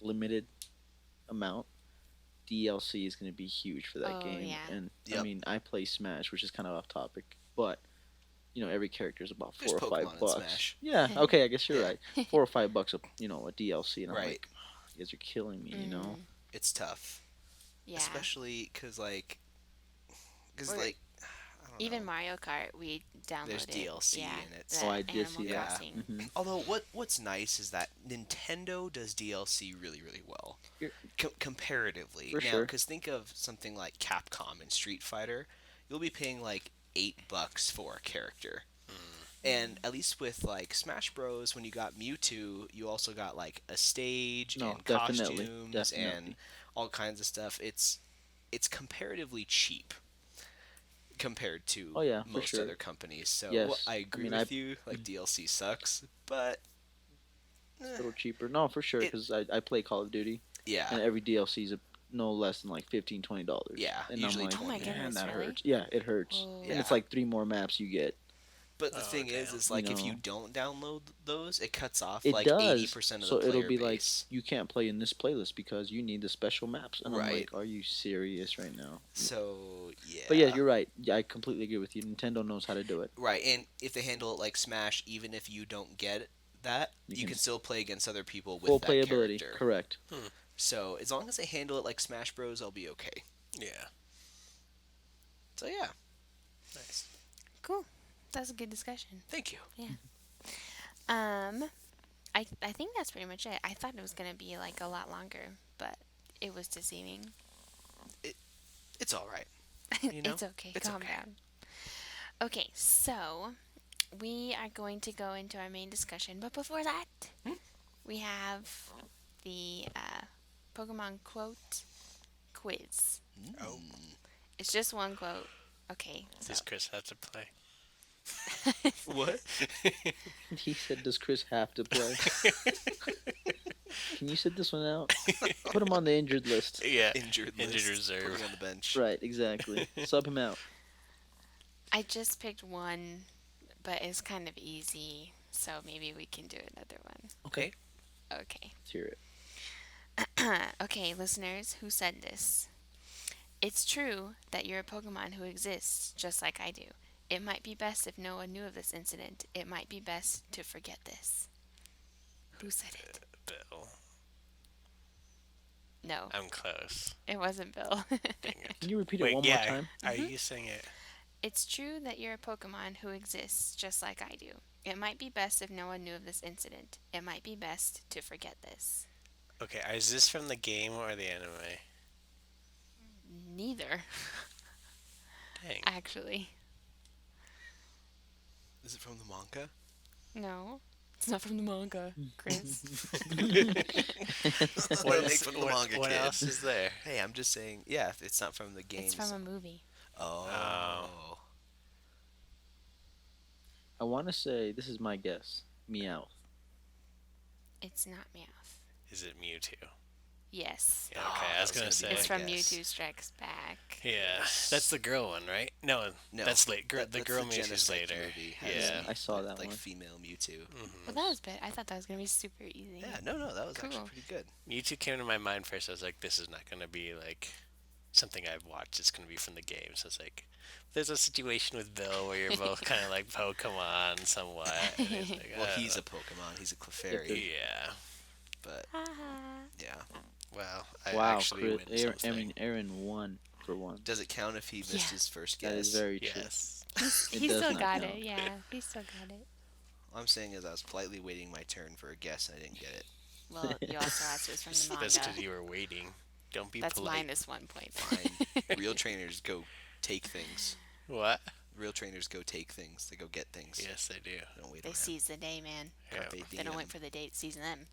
[SPEAKER 5] limited amount. DLC is going to be huge for that
[SPEAKER 2] Oh,
[SPEAKER 5] game,
[SPEAKER 2] yeah.
[SPEAKER 5] and I
[SPEAKER 3] Yep.
[SPEAKER 5] mean I play Smash, which is kind of off topic, but you know every character is about
[SPEAKER 3] There's
[SPEAKER 5] $4 or
[SPEAKER 3] Pokemon
[SPEAKER 5] $5
[SPEAKER 3] in
[SPEAKER 5] bucks.
[SPEAKER 3] Smash.
[SPEAKER 5] Yeah, okay, I guess you're
[SPEAKER 3] Yeah.
[SPEAKER 5] right. $4 or $5 a a DLC, and I'm
[SPEAKER 3] Right.
[SPEAKER 5] like, you guys are killing me, you know.
[SPEAKER 3] It's tough.
[SPEAKER 2] Yeah.
[SPEAKER 3] Especially because like. Because
[SPEAKER 2] Or-
[SPEAKER 3] like. I don't
[SPEAKER 2] Even
[SPEAKER 3] know.
[SPEAKER 2] Mario Kart, we downloaded.
[SPEAKER 3] There's DLC
[SPEAKER 2] yeah,
[SPEAKER 3] in it.
[SPEAKER 2] the
[SPEAKER 5] Oh, I did
[SPEAKER 2] Animal
[SPEAKER 5] see
[SPEAKER 3] that.
[SPEAKER 2] Crossing.
[SPEAKER 5] Mhm.
[SPEAKER 3] Although what's nice is that Nintendo does DLC really really well,
[SPEAKER 5] You're-
[SPEAKER 3] comparatively.
[SPEAKER 5] For
[SPEAKER 3] now,
[SPEAKER 5] sure.
[SPEAKER 3] because think of something like Capcom and Street Fighter, you'll be paying like $8 for a character. And at least with like Smash Bros, when you got Mewtwo, you also got like a stage
[SPEAKER 5] No,
[SPEAKER 3] and
[SPEAKER 5] definitely,
[SPEAKER 3] costumes
[SPEAKER 5] definitely.
[SPEAKER 3] and all kinds of stuff. It's comparatively cheap compared to
[SPEAKER 5] Oh, yeah, for
[SPEAKER 3] most
[SPEAKER 5] sure.
[SPEAKER 3] other companies. So
[SPEAKER 5] Yes.
[SPEAKER 3] I
[SPEAKER 5] I
[SPEAKER 3] agree
[SPEAKER 5] mean,
[SPEAKER 3] with you. Like DLC sucks, but
[SPEAKER 5] A little cheaper. No, for sure,
[SPEAKER 3] It-
[SPEAKER 5] because I play Call of Duty,
[SPEAKER 3] yeah,
[SPEAKER 5] and every DLC is no less than like $15-20.
[SPEAKER 3] Yeah,
[SPEAKER 5] and
[SPEAKER 3] usually
[SPEAKER 5] I'm like,
[SPEAKER 2] Oh my
[SPEAKER 5] man,
[SPEAKER 2] goodness,
[SPEAKER 5] that
[SPEAKER 2] really?
[SPEAKER 5] hurts. Yeah, it hurts.
[SPEAKER 2] Oh.
[SPEAKER 5] And
[SPEAKER 3] Yeah.
[SPEAKER 5] it's like 3 more maps you get.
[SPEAKER 3] But the
[SPEAKER 4] Oh,
[SPEAKER 3] thing
[SPEAKER 4] damn.
[SPEAKER 3] is like if you
[SPEAKER 5] know.
[SPEAKER 3] don't download those, it cuts off
[SPEAKER 5] It
[SPEAKER 3] like
[SPEAKER 5] does.
[SPEAKER 3] 80% of
[SPEAKER 5] So
[SPEAKER 3] the player
[SPEAKER 5] it'll be
[SPEAKER 3] base.
[SPEAKER 5] like you can't play in this playlist because you need the special maps. And I'm
[SPEAKER 3] Right.
[SPEAKER 5] like, are you serious right now?
[SPEAKER 3] So yeah.
[SPEAKER 5] But yeah, you're right. Yeah, I completely agree with you. Nintendo knows how to do it.
[SPEAKER 3] right. And if they handle it like Smash, even if you don't get that,
[SPEAKER 5] You
[SPEAKER 3] you
[SPEAKER 5] can-
[SPEAKER 3] can still play against other people with
[SPEAKER 5] Full
[SPEAKER 3] that
[SPEAKER 5] playability.
[SPEAKER 3] character.
[SPEAKER 5] Correct.
[SPEAKER 3] So as long as they handle it like Smash Bros, I'll be okay.
[SPEAKER 4] Yeah.
[SPEAKER 3] So yeah,
[SPEAKER 4] Nice.
[SPEAKER 2] Cool. That's a good discussion.
[SPEAKER 3] thank you.
[SPEAKER 2] I think that's pretty much it. I thought it was gonna be like a lot longer, but it was deceiving.
[SPEAKER 3] It's all right. You know?
[SPEAKER 2] It's okay.
[SPEAKER 3] It's
[SPEAKER 2] Calm
[SPEAKER 3] okay.
[SPEAKER 2] down. Okay, so we are going to go into our main discussion, but before that, we have the Pokemon quote quiz.
[SPEAKER 4] Oh,
[SPEAKER 2] It's just one quote. Okay, so
[SPEAKER 4] does Chris have to play?
[SPEAKER 3] What?
[SPEAKER 5] He said, "Does Chris have to play?" Can you sit this one out? Put him on the injured list.
[SPEAKER 4] Yeah,
[SPEAKER 3] Injured
[SPEAKER 4] injured
[SPEAKER 3] list. Put
[SPEAKER 4] reserve.
[SPEAKER 3] me on the bench.
[SPEAKER 5] Right, exactly. Sub him out.
[SPEAKER 2] I just picked one, but it's kind of easy, so maybe we can do another one.
[SPEAKER 3] Okay.
[SPEAKER 2] Okay.
[SPEAKER 5] Let's hear it.
[SPEAKER 2] Okay, listeners, who said this? It's true that you're a Pokemon who exists just like I do. It might be best if no one knew of this incident. It might be best to forget this. Who said it?
[SPEAKER 4] Bill.
[SPEAKER 2] No,
[SPEAKER 4] I'm close.
[SPEAKER 2] it wasn't Bill.
[SPEAKER 4] Dang it.
[SPEAKER 5] Can you repeat it
[SPEAKER 4] Wait,
[SPEAKER 5] one
[SPEAKER 4] yeah.
[SPEAKER 5] more time?
[SPEAKER 4] Are you saying it?
[SPEAKER 2] It's true that you're a Pokemon who exists just like I do. It might be best if no one knew of this incident. It might be best to forget this.
[SPEAKER 4] Okay, is this from the game or the anime?
[SPEAKER 2] Neither,
[SPEAKER 4] Dang.
[SPEAKER 2] actually.
[SPEAKER 3] Is it from the manga?
[SPEAKER 2] No, it's not from the manga, Chris.
[SPEAKER 3] What make from the manga,
[SPEAKER 4] what
[SPEAKER 3] kid?
[SPEAKER 4] else is there?
[SPEAKER 3] Hey, I'm just saying. Yeah, if it's not from the games.
[SPEAKER 2] It's from a movie.
[SPEAKER 3] Oh.
[SPEAKER 5] I want to say this is my guess. Meowth.
[SPEAKER 2] It's not Meowth.
[SPEAKER 4] Is it Mewtwo?
[SPEAKER 2] Yes.
[SPEAKER 4] Yeah, okay,
[SPEAKER 3] Oh,
[SPEAKER 4] I was
[SPEAKER 3] that was
[SPEAKER 4] gonna
[SPEAKER 3] gonna
[SPEAKER 4] say.
[SPEAKER 3] be
[SPEAKER 2] It's
[SPEAKER 3] my
[SPEAKER 2] from
[SPEAKER 3] guess.
[SPEAKER 2] Mewtwo Strikes Back.
[SPEAKER 4] Yeah, that's the girl one, right? No,
[SPEAKER 3] No,
[SPEAKER 4] that's late.
[SPEAKER 3] That-
[SPEAKER 4] The
[SPEAKER 3] that's
[SPEAKER 4] girl
[SPEAKER 3] the
[SPEAKER 4] Mewtwo's
[SPEAKER 3] Genesect
[SPEAKER 4] later.
[SPEAKER 3] movie has
[SPEAKER 4] Yeah.
[SPEAKER 5] I saw that
[SPEAKER 3] like
[SPEAKER 5] one.
[SPEAKER 3] female Mewtwo.
[SPEAKER 2] Well, that was bad. I thought that was gonna be super easy.
[SPEAKER 3] Yeah, no, that was actually
[SPEAKER 2] Cool.
[SPEAKER 3] pretty good.
[SPEAKER 4] Mewtwo came to my mind first. I was like, this is not gonna be like something I've watched. It's gonna be from the game. So it's like, there's a situation with Bill where you're both kind of like Pokemon somewhat. And he's like,
[SPEAKER 3] Well,
[SPEAKER 4] "Oh."
[SPEAKER 3] he's a Pokemon. He's a Clefairy,
[SPEAKER 4] Yeah.
[SPEAKER 3] but yeah.
[SPEAKER 4] Well, I
[SPEAKER 5] Wow,
[SPEAKER 4] actually
[SPEAKER 5] Chris,
[SPEAKER 4] win something.
[SPEAKER 5] Aaron won for one.
[SPEAKER 3] Does it count if he missed
[SPEAKER 2] Yeah.
[SPEAKER 3] his first guess?
[SPEAKER 5] That is very true.
[SPEAKER 4] Yes.
[SPEAKER 5] It
[SPEAKER 2] He
[SPEAKER 5] does
[SPEAKER 2] still
[SPEAKER 5] not
[SPEAKER 2] got
[SPEAKER 5] count.
[SPEAKER 2] it. Yeah, he still got it.
[SPEAKER 3] All I'm saying is I was politely waiting my turn for a guess and I didn't get it.
[SPEAKER 2] Well, you also asked it was from the
[SPEAKER 4] That's
[SPEAKER 2] manga.
[SPEAKER 4] because you were waiting. Don't be
[SPEAKER 2] That's
[SPEAKER 4] polite.
[SPEAKER 2] minus 1 point.
[SPEAKER 3] Fine. Real trainers go take things.
[SPEAKER 4] What?
[SPEAKER 3] Real trainers go take things. They go get things.
[SPEAKER 4] Yes, they do.
[SPEAKER 3] Don't wait
[SPEAKER 2] They
[SPEAKER 3] around.
[SPEAKER 2] seize the day, man.
[SPEAKER 4] Yeah.
[SPEAKER 3] Carpe
[SPEAKER 2] They don't wait
[SPEAKER 3] diem.
[SPEAKER 2] for the day to season them.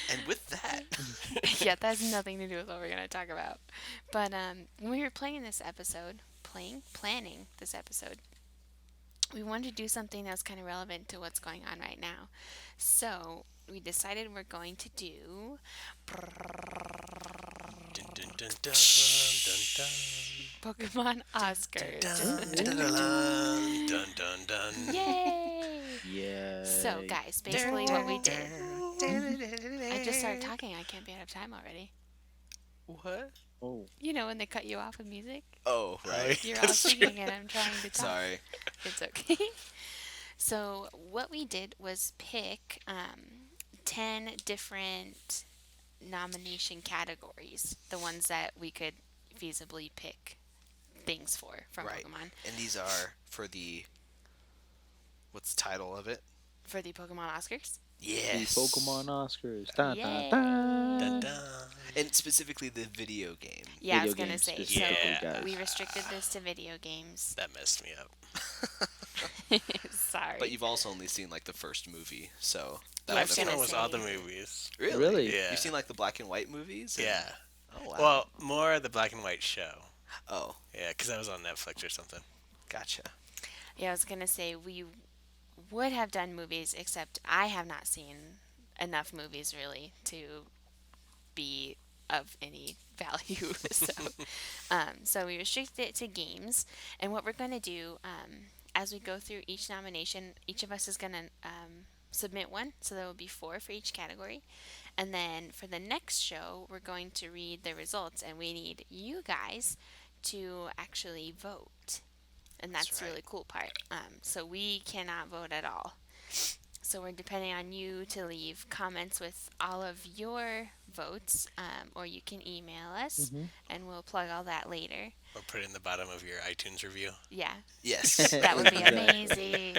[SPEAKER 3] And with that,
[SPEAKER 2] Yeah, that has nothing to do with what we're gonna talk about. But when we were planning this episode, planning this episode, we wanted to do something that was kind of relevant to what's going on right now. So we decided we're going to do
[SPEAKER 4] Dun, dun, dun, dun, dun,
[SPEAKER 2] Pokemon Oscars.
[SPEAKER 4] dun, dun, dun, dun, dun, dun.
[SPEAKER 2] Yay!
[SPEAKER 5] Yeah.
[SPEAKER 2] So guys, basically what we did. I just started talking. I can't be out of time already.
[SPEAKER 3] what?
[SPEAKER 5] Oh,
[SPEAKER 2] You know when they cut you off with music?
[SPEAKER 3] Oh, right.
[SPEAKER 2] You're all singing and I'm trying to talk.
[SPEAKER 3] Sorry.
[SPEAKER 2] It's okay. So what we did was pick 10 different nomination categories, the ones that we could feasibly pick things for from
[SPEAKER 3] Right.
[SPEAKER 2] Pokemon
[SPEAKER 3] And these are for the. What's the title of it?
[SPEAKER 2] for the Pokemon Oscars.
[SPEAKER 5] the
[SPEAKER 3] Yes.
[SPEAKER 5] Pokemon Oscars. Dun,
[SPEAKER 2] Yay.
[SPEAKER 5] dun,
[SPEAKER 4] Dun,
[SPEAKER 5] dun.
[SPEAKER 4] dun.
[SPEAKER 3] And specifically the video game.
[SPEAKER 2] Yeah, I
[SPEAKER 5] Video
[SPEAKER 2] was gonna
[SPEAKER 5] games
[SPEAKER 2] say.
[SPEAKER 5] specifically,
[SPEAKER 2] So
[SPEAKER 5] guys.
[SPEAKER 2] we restricted this to video games.
[SPEAKER 4] That messed me up.
[SPEAKER 2] Sorry.
[SPEAKER 3] But you've also only seen like the first movie, so.
[SPEAKER 2] Yeah, I
[SPEAKER 4] I've
[SPEAKER 2] was
[SPEAKER 4] seen
[SPEAKER 2] gonna
[SPEAKER 4] almost
[SPEAKER 2] say-
[SPEAKER 4] all the movies.
[SPEAKER 3] Really?
[SPEAKER 5] Really?
[SPEAKER 4] Yeah.
[SPEAKER 3] You've seen like the black and white movies? And-
[SPEAKER 4] Yeah.
[SPEAKER 3] Oh wow.
[SPEAKER 4] Well, more of the black and white show.
[SPEAKER 3] Oh,
[SPEAKER 4] Yeah, because that was on Netflix or something.
[SPEAKER 3] gotcha.
[SPEAKER 2] Yeah, I was gonna say we would have done movies, except I have not seen enough movies really to be of any value. So we restricted it to games, and what we're gonna do as we go through each nomination, each of us is gonna submit one, so there will be 4 for each category. And then for the next show, we're going to read the results, and we need you guys to actually vote. And that's
[SPEAKER 3] That's
[SPEAKER 2] the
[SPEAKER 3] right.
[SPEAKER 2] really cool part. So we cannot vote at all. So we're depending on you to leave comments with all of your votes, or you can email us, and we'll plug all that later.
[SPEAKER 4] Or put it in the bottom of your iTunes review.
[SPEAKER 2] Yeah,
[SPEAKER 3] Yes.
[SPEAKER 2] that would be
[SPEAKER 5] Exactly.
[SPEAKER 2] amazing.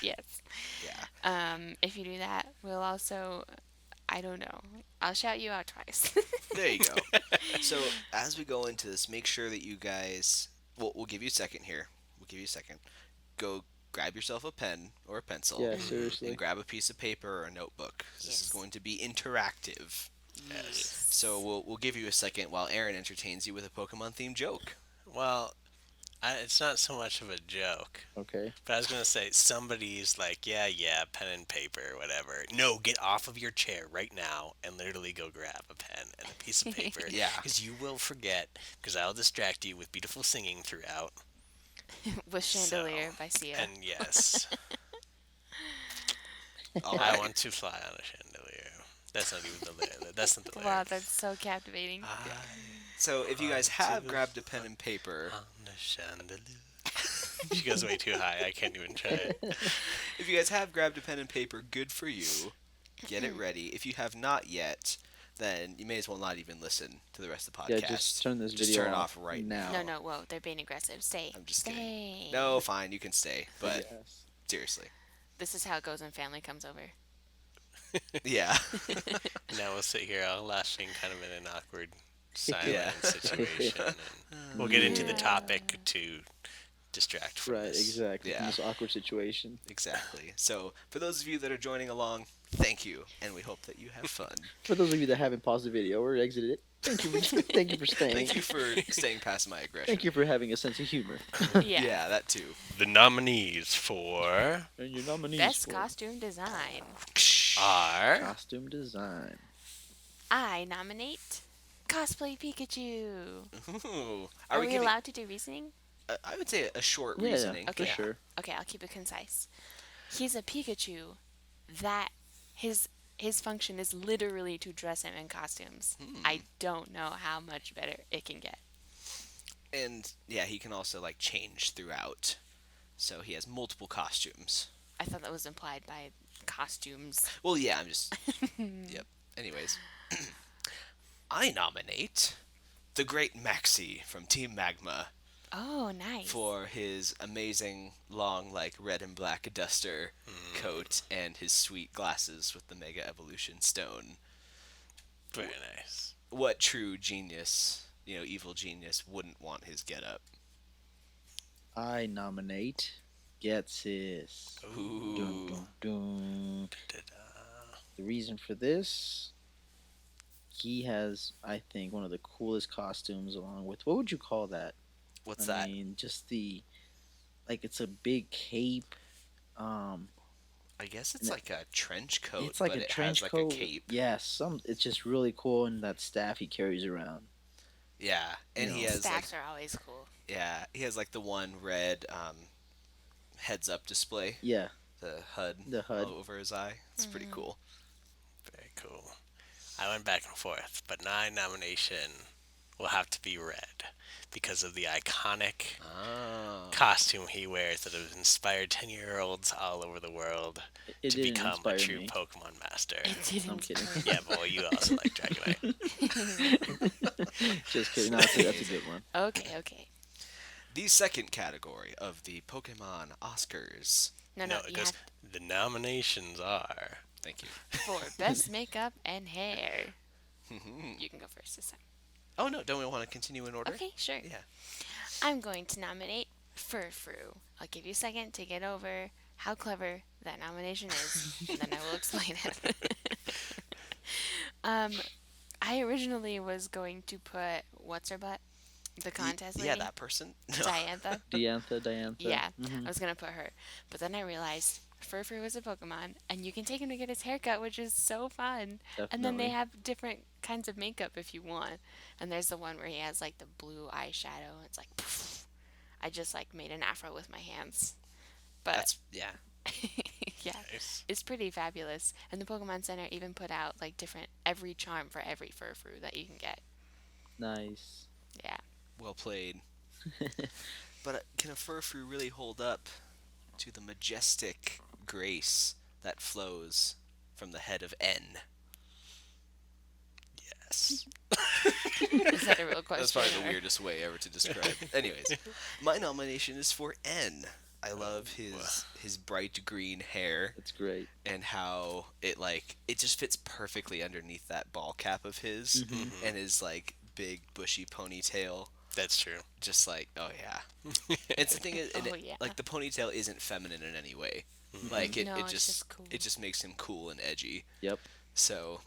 [SPEAKER 2] Yes.
[SPEAKER 3] Yeah.
[SPEAKER 2] If you do that, we'll also, I don't know, I'll shout you out twice.
[SPEAKER 3] There you go. So as we go into this, make sure that you guys. We'll give you a second here. We'll give you a second. Go grab yourself a pen or a pencil.
[SPEAKER 5] Yeah, seriously.
[SPEAKER 3] And grab a piece of paper or a notebook. This is
[SPEAKER 2] Yes.
[SPEAKER 3] going to be interactive.
[SPEAKER 4] Yes.
[SPEAKER 3] So we'll give you a second while Aaron entertains you with a Pokemon themed joke.
[SPEAKER 4] Well, it's not so much of a joke.
[SPEAKER 5] Okay.
[SPEAKER 4] But I was gonna say somebody's like, yeah, pen and paper, whatever. No, get off of your chair right now and literally go grab a pen and a piece of paper.
[SPEAKER 3] Yeah.
[SPEAKER 4] Because you will forget. Because I'll distract you with beautiful singing throughout.
[SPEAKER 2] With Chandelier by Sia.
[SPEAKER 4] And yes,
[SPEAKER 3] All
[SPEAKER 4] I
[SPEAKER 3] right.
[SPEAKER 4] want to fly on a chandelier. That's not even the lyric. That's not the lyric.
[SPEAKER 2] Wow, that's so captivating.
[SPEAKER 3] So if you guys have grabbed a pen and paper,
[SPEAKER 4] On a chandelier. She goes way too high. I can't even try it.
[SPEAKER 3] if you guys have grabbed a pen and paper, good for you. Get it ready. If you have not yet, then you may as well not even listen to the rest of the podcast.
[SPEAKER 5] Yeah, just turn this
[SPEAKER 3] Just
[SPEAKER 5] video
[SPEAKER 3] turn it off right
[SPEAKER 5] now.
[SPEAKER 2] No, whoa, they're being aggressive. Stay.
[SPEAKER 3] I'm just
[SPEAKER 2] Stay.
[SPEAKER 3] kidding. No, fine, you can stay. But
[SPEAKER 5] Yes.
[SPEAKER 3] seriously.
[SPEAKER 2] This is how it goes when family comes over.
[SPEAKER 3] Yeah.
[SPEAKER 4] Now we'll sit here all laughing kind of in an awkward silent
[SPEAKER 3] Yeah.
[SPEAKER 4] situation. And we'll get into the topic to distract from
[SPEAKER 5] Right,
[SPEAKER 4] this.
[SPEAKER 5] exactly.
[SPEAKER 3] Yeah.
[SPEAKER 5] In this awkward situation.
[SPEAKER 3] Exactly. So for those of you that are joining along, thank you. And we hope that you have fun.
[SPEAKER 5] For those of you that haven't paused the video or exited it, thank you. Thank you for staying.
[SPEAKER 3] Thank you for staying past my aggression.
[SPEAKER 5] Thank you for having a sense of humor.
[SPEAKER 2] Yeah.
[SPEAKER 3] Yeah, that too.
[SPEAKER 4] The nominees for
[SPEAKER 5] And your nominees
[SPEAKER 2] Best
[SPEAKER 5] for
[SPEAKER 2] costume design.
[SPEAKER 4] are
[SPEAKER 5] costume design.
[SPEAKER 2] I nominate Cosplay Pikachu.
[SPEAKER 3] Ooh.
[SPEAKER 2] Are we
[SPEAKER 3] giving-
[SPEAKER 2] allowed to do reasoning?
[SPEAKER 3] I would say a short
[SPEAKER 5] Yeah,
[SPEAKER 3] reasoning.
[SPEAKER 5] for sure.
[SPEAKER 2] Okay, I'll keep it concise. He's a Pikachu that his function is literally to dress him in costumes. I don't know how much better it can get.
[SPEAKER 3] And yeah, he can also like change throughout. So he has multiple costumes.
[SPEAKER 2] I thought that was implied by costumes.
[SPEAKER 3] Well, yeah, I'm just. Yep. Anyways, I nominate the great Maxi from Team Magma
[SPEAKER 2] Oh, nice.
[SPEAKER 3] for his amazing long, like red and black duster coat and his sweet glasses with the Mega Evolution Stone.
[SPEAKER 4] very nice.
[SPEAKER 3] What true genius, evil genius, wouldn't want his getup?
[SPEAKER 5] I nominate Getsis.
[SPEAKER 3] Ooh.
[SPEAKER 5] Dun, dun, dun.
[SPEAKER 4] Da-da.
[SPEAKER 5] The reason for this, he has, I think, one of the coolest costumes along with, what would you call that?
[SPEAKER 3] What's
[SPEAKER 5] I
[SPEAKER 3] that?
[SPEAKER 5] mean, just it's a big cape.
[SPEAKER 3] I guess it's like a trench coat,
[SPEAKER 5] It's like
[SPEAKER 3] but
[SPEAKER 5] a
[SPEAKER 3] it
[SPEAKER 5] trench
[SPEAKER 3] has like
[SPEAKER 5] coat.
[SPEAKER 3] a cape.
[SPEAKER 5] Yes, it's just really cool, and that staff he carries around.
[SPEAKER 3] Yeah, and he has like
[SPEAKER 2] Stacks are always cool.
[SPEAKER 3] he has like the one red heads up display,
[SPEAKER 5] Yeah,
[SPEAKER 3] the HUD,
[SPEAKER 5] The HUD.
[SPEAKER 3] all over his eye. It's pretty cool.
[SPEAKER 4] Very cool. I went back and forth, but my nomination will have to be red because of the iconic
[SPEAKER 3] Oh.
[SPEAKER 4] costume he wears that has inspired 10-year-olds all over the world
[SPEAKER 5] it
[SPEAKER 4] to
[SPEAKER 5] didn't
[SPEAKER 4] become a
[SPEAKER 5] inspire
[SPEAKER 4] true
[SPEAKER 5] me.
[SPEAKER 4] Pokemon master.
[SPEAKER 2] It didn't.
[SPEAKER 5] I'm kidding.
[SPEAKER 4] Yeah, boy, you also like Dragonite.
[SPEAKER 5] Just kidding. No, that's a good one.
[SPEAKER 2] Okay.
[SPEAKER 3] The second category of the Pokemon Oscars.
[SPEAKER 2] No,
[SPEAKER 4] No,
[SPEAKER 2] you
[SPEAKER 4] it goes,
[SPEAKER 2] have
[SPEAKER 4] the nominations are
[SPEAKER 3] Thank you.
[SPEAKER 2] for best makeup and hair. You can go first this time.
[SPEAKER 3] Oh no, don't we want to continue in order?
[SPEAKER 2] Okay, sure.
[SPEAKER 3] Yeah.
[SPEAKER 2] I'm going to nominate Furfru. I'll give you a second to get over how clever that nomination is, and then I will explain it. I originally was going to put what's her butt, the contest lady,
[SPEAKER 3] Yeah, that person. No.
[SPEAKER 2] Diantha.
[SPEAKER 5] Diantha.
[SPEAKER 2] Yeah,
[SPEAKER 5] Mhm.
[SPEAKER 2] I was gonna put her, but then I realized Furfru was a Pokemon, and you can take him to get his haircut, which is so fun. And then they
[SPEAKER 5] Definitely.
[SPEAKER 2] have different kinds of makeup if you want. And there's the one where he has like the blue eyeshadow. It's like, poof. I just like made an afro with my hands. But
[SPEAKER 3] That's yeah.
[SPEAKER 2] yeah,
[SPEAKER 4] nice.
[SPEAKER 2] it's pretty fabulous. And the Pokemon Center even put out like every charm for every Furfru that you can get.
[SPEAKER 5] Nice.
[SPEAKER 2] Yeah.
[SPEAKER 3] Well played. But can a Furfru really hold up to the majestic grace that flows from the head of N?
[SPEAKER 4] Yes.
[SPEAKER 2] Is that a real question?
[SPEAKER 3] That's probably the
[SPEAKER 2] or-
[SPEAKER 3] weirdest way ever to describe. Anyways, my nomination is for N. I love his bright green hair
[SPEAKER 5] That's great.
[SPEAKER 3] and how it just fits perfectly underneath that ball cap of his
[SPEAKER 5] Mm-hmm.
[SPEAKER 3] and his like big bushy ponytail.
[SPEAKER 4] That's true.
[SPEAKER 3] Just like, oh yeah. It's the thing is,
[SPEAKER 2] Oh, yeah.
[SPEAKER 3] like the ponytail isn't feminine in any way.
[SPEAKER 4] Mm-hmm.
[SPEAKER 3] Like
[SPEAKER 2] No, it's just cool.
[SPEAKER 3] it just makes him cool and edgy.
[SPEAKER 5] Yep.
[SPEAKER 3] So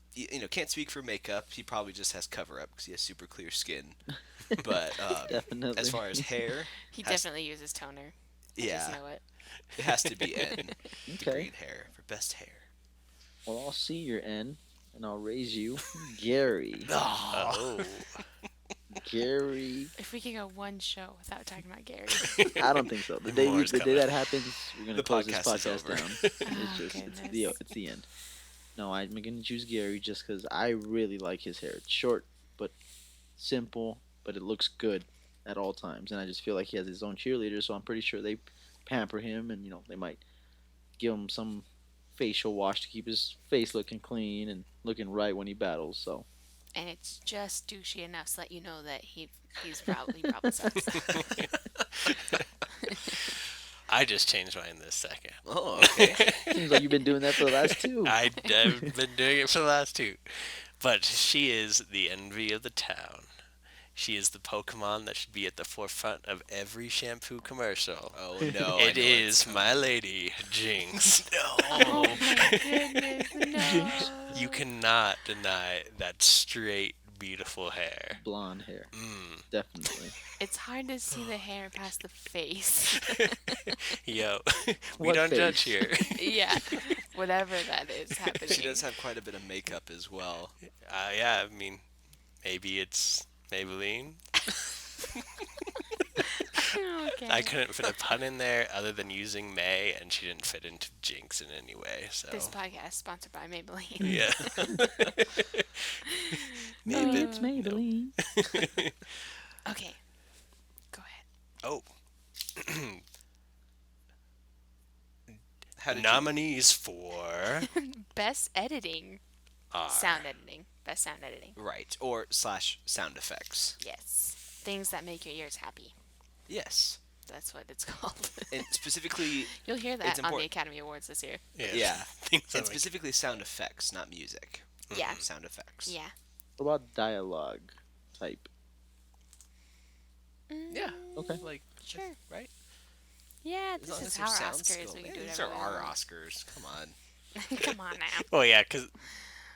[SPEAKER 3] can't speak for makeup. He probably just has cover up because he has super clear skin. But
[SPEAKER 5] Definitely.
[SPEAKER 3] as far as hair,
[SPEAKER 2] He
[SPEAKER 3] has-
[SPEAKER 2] definitely uses toner. I
[SPEAKER 3] yeah,
[SPEAKER 2] just know it.
[SPEAKER 3] it has to be N. The
[SPEAKER 5] Okay.
[SPEAKER 3] green hair for best hair.
[SPEAKER 5] Well, I'll see your N, and I'll raise you, Gary.
[SPEAKER 4] Oh.
[SPEAKER 5] Gary.
[SPEAKER 2] If we could go one show without talking about Gary.
[SPEAKER 5] I don't think so. The day
[SPEAKER 4] More is
[SPEAKER 5] the day
[SPEAKER 4] coming.
[SPEAKER 5] that happens, we're gonna
[SPEAKER 3] The
[SPEAKER 5] close this
[SPEAKER 3] podcast is
[SPEAKER 5] podcast
[SPEAKER 3] over.
[SPEAKER 5] down.
[SPEAKER 2] Oh, goodness.
[SPEAKER 5] It's the end. No, I'm gonna choose Gary just because I really like his hair. It's short but simple, but it looks good at all times, and I just feel like he has his own cheerleader. So I'm pretty sure they pamper him, and they might give him some facial wash to keep his face looking clean and looking right when he battles. So
[SPEAKER 2] And it's just douchey enough to let you know that he's probably sucks.
[SPEAKER 4] I just changed mine this second.
[SPEAKER 3] Oh, okay.
[SPEAKER 5] seems like you've been doing that for the last two.
[SPEAKER 4] I've been doing it for the last two. But she is the envy of the town. She is the Pokemon that should be at the forefront of every shampoo commercial.
[SPEAKER 3] Oh no.
[SPEAKER 4] It is my lady, Jinx.
[SPEAKER 2] Oh my goodness, no.
[SPEAKER 4] You cannot deny that straight, beautiful hair.
[SPEAKER 5] Blonde hair,
[SPEAKER 4] Mm.
[SPEAKER 5] definitely.
[SPEAKER 2] It's hard to see the hair past the face.
[SPEAKER 4] Yo, we
[SPEAKER 5] What
[SPEAKER 4] don't
[SPEAKER 5] face?
[SPEAKER 4] judge here.
[SPEAKER 2] Yeah, whatever that is happening.
[SPEAKER 3] She does have quite a bit of makeup as well.
[SPEAKER 4] Yeah, I mean, maybe it's Maybelline.
[SPEAKER 2] Okay.
[SPEAKER 4] I couldn't fit a pun in there other than using May, and she didn't fit into Jinx in any way. So
[SPEAKER 2] This podcast is sponsored by Maybelline.
[SPEAKER 4] yeah.
[SPEAKER 5] Maybe it's Maybelline.
[SPEAKER 2] Okay, go ahead.
[SPEAKER 4] Oh,
[SPEAKER 3] How did
[SPEAKER 4] nominees for
[SPEAKER 2] Best editing,
[SPEAKER 4] are
[SPEAKER 2] sound editing. Best sound editing.
[SPEAKER 3] Right, or slash sound effects.
[SPEAKER 2] Yes, things that make your ears happy.
[SPEAKER 3] Yes,
[SPEAKER 2] That's what it's called.
[SPEAKER 3] and specifically,
[SPEAKER 2] You'll hear
[SPEAKER 3] it's
[SPEAKER 2] that on the
[SPEAKER 3] important.
[SPEAKER 2] Academy Awards this year.
[SPEAKER 3] Yeah.
[SPEAKER 4] things that
[SPEAKER 3] and
[SPEAKER 4] make-
[SPEAKER 3] specifically sound effects, not music.
[SPEAKER 2] Yeah.
[SPEAKER 3] Sound effects.
[SPEAKER 2] Yeah.
[SPEAKER 5] What about dialogue type?
[SPEAKER 3] Yeah.
[SPEAKER 5] Okay.
[SPEAKER 3] Like,
[SPEAKER 2] Sure.
[SPEAKER 3] right?
[SPEAKER 2] Yeah,
[SPEAKER 3] As long
[SPEAKER 2] this
[SPEAKER 3] as
[SPEAKER 2] is
[SPEAKER 3] there's
[SPEAKER 2] our
[SPEAKER 3] sound
[SPEAKER 2] Oscars.
[SPEAKER 3] skill.
[SPEAKER 2] We can
[SPEAKER 3] Yeah,
[SPEAKER 2] do
[SPEAKER 3] these
[SPEAKER 2] whatever
[SPEAKER 3] are
[SPEAKER 2] we
[SPEAKER 3] our
[SPEAKER 2] want.
[SPEAKER 3] Oscars. Come on.
[SPEAKER 2] Come on now.
[SPEAKER 4] Well, yeah, because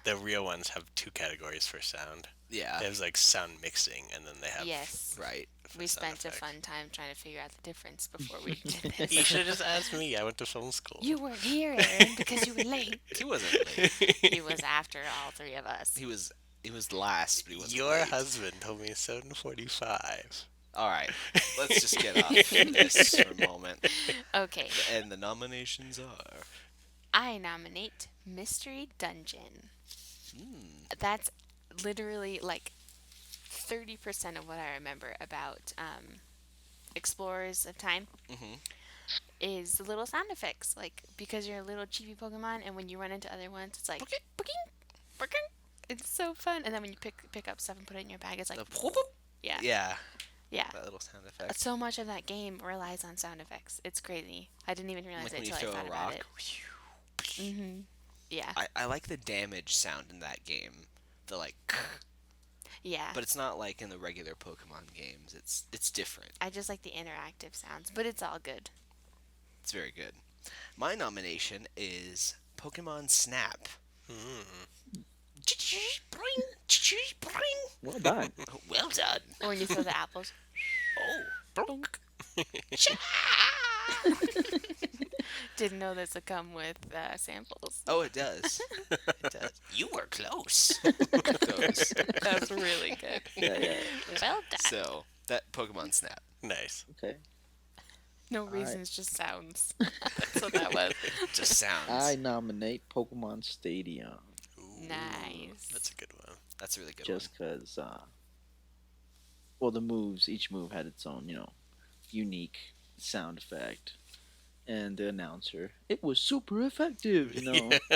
[SPEAKER 4] the real ones have two categories for sound.
[SPEAKER 3] Yeah.
[SPEAKER 4] There's like sound mixing, and then they have
[SPEAKER 2] Yes.
[SPEAKER 3] Right.
[SPEAKER 2] We
[SPEAKER 4] sound
[SPEAKER 2] spent a
[SPEAKER 4] effects.
[SPEAKER 2] fun time trying to figure out the difference before we did this.
[SPEAKER 4] You should have just asked me. I went to film school.
[SPEAKER 2] You weren't here, Aaron, because you were late.
[SPEAKER 3] He wasn't late.
[SPEAKER 2] He was after all three of us.
[SPEAKER 3] He was last, but he wasn't
[SPEAKER 4] Your
[SPEAKER 3] late.
[SPEAKER 4] husband told me 7:45.
[SPEAKER 3] All right. Let's just get off this for a moment.
[SPEAKER 2] Okay,
[SPEAKER 3] And the nominations are.
[SPEAKER 2] I nominate Mystery Dungeon. That's literally like 30% of what I remember about Explorers of Time. Is the little sound effects, like because you're a little chibi Pokemon, and when you run into other ones, it's like "Booking, booking." It's so fun. And then when you pick up stuff and put it in your bag, it's like yeah,
[SPEAKER 3] Yeah.
[SPEAKER 2] yeah.
[SPEAKER 3] That little sound effect.
[SPEAKER 2] So much of that game relies on sound effects. It's crazy. I didn't even realize
[SPEAKER 3] Like
[SPEAKER 2] it
[SPEAKER 3] when you
[SPEAKER 2] until I
[SPEAKER 3] throw
[SPEAKER 2] thought
[SPEAKER 3] a
[SPEAKER 2] about
[SPEAKER 3] rock.
[SPEAKER 2] it. Yeah,
[SPEAKER 3] I like the damage sound in that game. The like,
[SPEAKER 2] yeah.
[SPEAKER 3] but it's not like in the regular Pokemon games. It's different.
[SPEAKER 2] I just like the interactive sounds, but it's all good.
[SPEAKER 3] It's very good. My nomination is Pokemon Snap.
[SPEAKER 5] Well done.
[SPEAKER 3] Well done.
[SPEAKER 2] Or when you throw the apples.
[SPEAKER 3] Oh,
[SPEAKER 2] Didn't know this would come with samples.
[SPEAKER 3] oh, it does. It does. You were close. Those.
[SPEAKER 2] That's really good.
[SPEAKER 5] Yeah.
[SPEAKER 2] Well done.
[SPEAKER 3] So that Pokemon Snap.
[SPEAKER 4] Nice.
[SPEAKER 5] Okay.
[SPEAKER 2] No reasons, just sounds. That's what that was.
[SPEAKER 3] Just sounds.
[SPEAKER 5] I nominate Pokemon Stadium
[SPEAKER 4] Ooh,
[SPEAKER 2] Nice.
[SPEAKER 4] That's a good one.
[SPEAKER 3] That's a really good
[SPEAKER 5] just because, well, the moves, each move had its own, unique sound effect. And the announcer, it was super effective,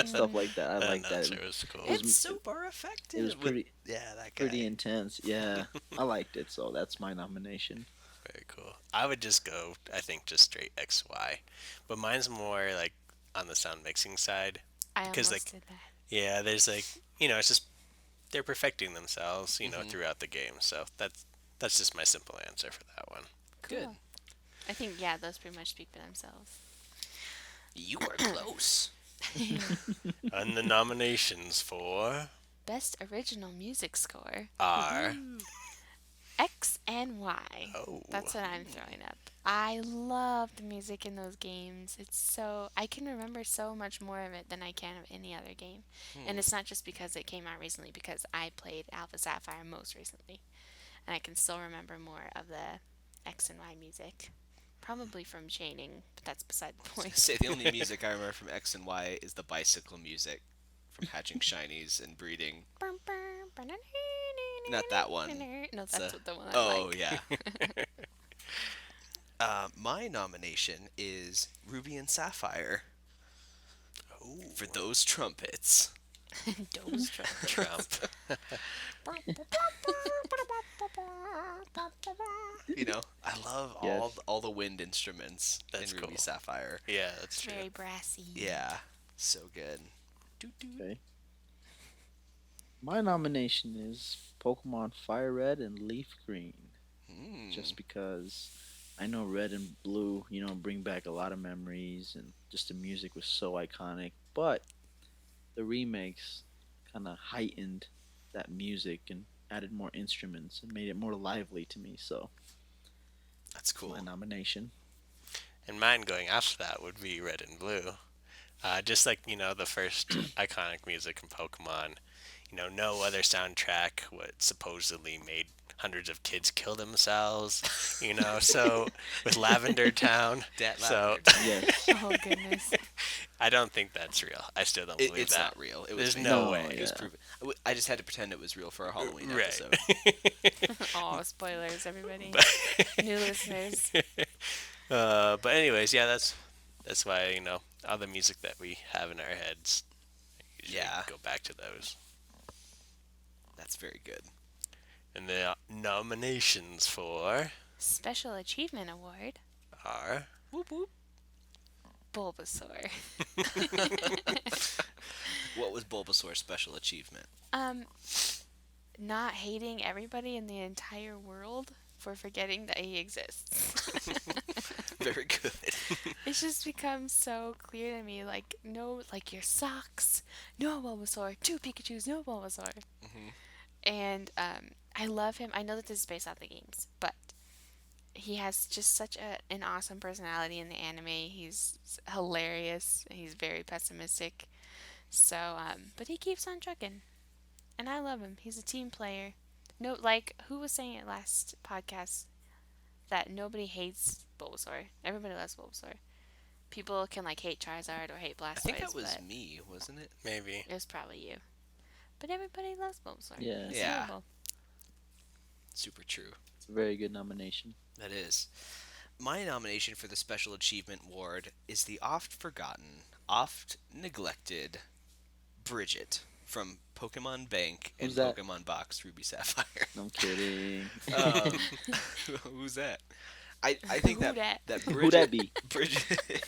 [SPEAKER 5] stuff like that. I like that.
[SPEAKER 4] Announcer was cool.
[SPEAKER 5] was-
[SPEAKER 3] It's super effective.
[SPEAKER 5] It was pretty
[SPEAKER 3] Yeah, that guy.
[SPEAKER 5] pretty intense. Yeah, I liked it, so that's my nomination.
[SPEAKER 4] Very cool. I would just go, I think, just straight XY. But mine's more like on the sound mixing side.
[SPEAKER 2] I almost
[SPEAKER 4] 'Cause, like,
[SPEAKER 2] did that.
[SPEAKER 4] Yeah, there's like, it's just, they're perfecting themselves, throughout the game. So That's just my simple answer for that one.
[SPEAKER 2] Cool.
[SPEAKER 3] Good.
[SPEAKER 2] I think, yeah, those pretty much speak for themselves.
[SPEAKER 3] You are close.
[SPEAKER 4] And the nominations for
[SPEAKER 2] Best original music score,
[SPEAKER 4] are
[SPEAKER 2] X and Y.
[SPEAKER 4] oh
[SPEAKER 2] That's what I'm throwing up. I love the music in those games. It's so, I can remember so much more of it than I can of any other game. And it's not just because it came out recently, because I played Alpha Sapphire most recently. And I can still remember more of the X and Y music. Probably from chaining, but that's beside the point.
[SPEAKER 3] Say the only music I remember from X and Y is the bicycle music from hatching shinies and breeding. Not that one.
[SPEAKER 2] No,
[SPEAKER 3] It's
[SPEAKER 2] that's
[SPEAKER 3] a-
[SPEAKER 2] the one I
[SPEAKER 3] Oh
[SPEAKER 2] like.
[SPEAKER 3] yeah. My nomination is Ruby and Sapphire for those trumpets.
[SPEAKER 2] Those trumpets.
[SPEAKER 4] Trump.
[SPEAKER 3] You know, I love
[SPEAKER 5] Yes.
[SPEAKER 3] all the wind instruments
[SPEAKER 4] That's
[SPEAKER 3] in Ruby
[SPEAKER 4] cool.
[SPEAKER 3] Sapphire.
[SPEAKER 4] Yeah, that's true.
[SPEAKER 2] Very brassy.
[SPEAKER 3] Yeah, so good.
[SPEAKER 5] Okay. My nomination is Pokemon Fire Red and Leaf Green. Just because I know Red and Blue, bring back a lot of memories, and just the music was so iconic. But the remakes kind of heightened that music and added more instruments and made it more lively to me. So
[SPEAKER 3] That's cool.
[SPEAKER 5] my nomination.
[SPEAKER 4] And mine going after that would be Red and Blue. Just like, the first iconic music in Pokemon. No other soundtrack what supposedly made hundreds of kids kill themselves. So with Lavender Town.
[SPEAKER 3] Dat
[SPEAKER 4] So
[SPEAKER 3] Lavender
[SPEAKER 5] Yes.
[SPEAKER 2] Oh, goodness.
[SPEAKER 4] I don't think that's real. I still don't believe
[SPEAKER 3] It's
[SPEAKER 4] that.
[SPEAKER 3] not real. It was
[SPEAKER 4] There's
[SPEAKER 3] made
[SPEAKER 4] no
[SPEAKER 3] up.
[SPEAKER 4] way.
[SPEAKER 3] It was
[SPEAKER 5] Yeah.
[SPEAKER 3] proven. I just had to pretend it was real for a Halloween
[SPEAKER 4] Right.
[SPEAKER 3] episode.
[SPEAKER 2] Oh, spoilers, everybody. New listeners.
[SPEAKER 4] But anyways, yeah, that's why, all the music that we have in our heads, usually
[SPEAKER 3] Yeah.
[SPEAKER 4] go back to those.
[SPEAKER 3] That's very good.
[SPEAKER 4] And the nominations for
[SPEAKER 2] Special Achievement Award,
[SPEAKER 4] are
[SPEAKER 3] Whoop whoop.
[SPEAKER 2] Bulbasaur.
[SPEAKER 3] What was Bulbasaur's special achievement?
[SPEAKER 2] Not hating everybody in the entire world for forgetting that he exists.
[SPEAKER 3] Very good.
[SPEAKER 2] It's just become so clear to me, like your socks, no Bulbasaur, 2 Pikachus, no Bulbasaur. And I love him. I know that this is based off the games, but he has just such an awesome personality in the anime. He's hilarious. He's very pessimistic. So, but he keeps on trucking, and I love him. He's a team player. No, who was saying it last podcast that nobody hates Bulbasaur. Everybody loves Bulbasaur. People can hate Charizard or hate Blastoise.
[SPEAKER 3] I think that was
[SPEAKER 2] but
[SPEAKER 3] me, wasn't it?
[SPEAKER 4] maybe.
[SPEAKER 2] it was probably you. But everybody loves Bulbasaur.
[SPEAKER 5] Yeah.
[SPEAKER 2] He's
[SPEAKER 3] Yeah.
[SPEAKER 2] adorable.
[SPEAKER 3] Super true.
[SPEAKER 5] It's a very good nomination.
[SPEAKER 3] That is. My nomination for the Special Achievement Award is the oft forgotten, oft neglected Bridget from Pokemon Bank and
[SPEAKER 5] Who's that?
[SPEAKER 3] Pokemon Box Ruby Sapphire.
[SPEAKER 5] No kidding.
[SPEAKER 3] Um, who's that? I think
[SPEAKER 2] Who
[SPEAKER 3] that
[SPEAKER 2] dat?
[SPEAKER 3] Bridget,
[SPEAKER 5] Who that be?
[SPEAKER 3] Bridget.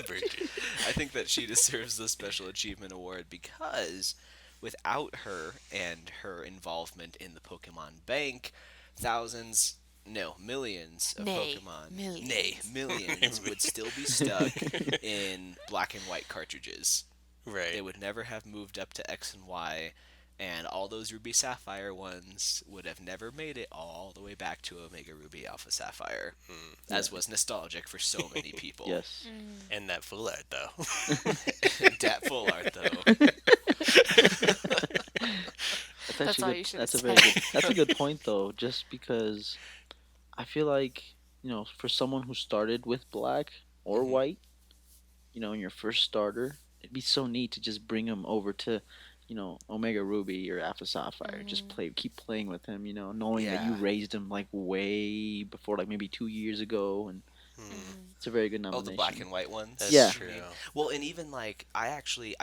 [SPEAKER 4] Bridget.
[SPEAKER 3] I think that she deserves the Special Achievement Award because without her and her involvement in the Pokemon Bank, thousands, no, millions of
[SPEAKER 2] Nay,
[SPEAKER 3] Pokemon,
[SPEAKER 2] millions.
[SPEAKER 3] nay, millions would still be stuck in black and white cartridges.
[SPEAKER 4] Right.
[SPEAKER 3] They would never have moved up to X and Y, and all those Ruby Sapphire ones would have never made it all the way back to Omega Ruby Alpha Sapphire, as was nostalgic for so many people.
[SPEAKER 5] Yes.
[SPEAKER 4] And that full art, though.
[SPEAKER 3] Dat full art, though.
[SPEAKER 5] That's
[SPEAKER 2] That's
[SPEAKER 5] actually
[SPEAKER 2] all
[SPEAKER 5] good.
[SPEAKER 2] you should
[SPEAKER 5] That's a
[SPEAKER 2] have
[SPEAKER 5] very
[SPEAKER 2] said.
[SPEAKER 5] good. That's a good point, though. Just because I feel like for someone who started with black or white, in your first starter, it'd be so neat to just bring him over to, Omega Ruby or Alpha Sapphire. Just keep playing with him. Knowing that you
[SPEAKER 3] Yeah.
[SPEAKER 5] raised him way before, maybe 2 years ago, and it's a very good
[SPEAKER 3] Oh,
[SPEAKER 5] nomination.
[SPEAKER 3] the black and white ones?
[SPEAKER 4] That's
[SPEAKER 5] Yeah.
[SPEAKER 4] true.
[SPEAKER 3] Well, and even I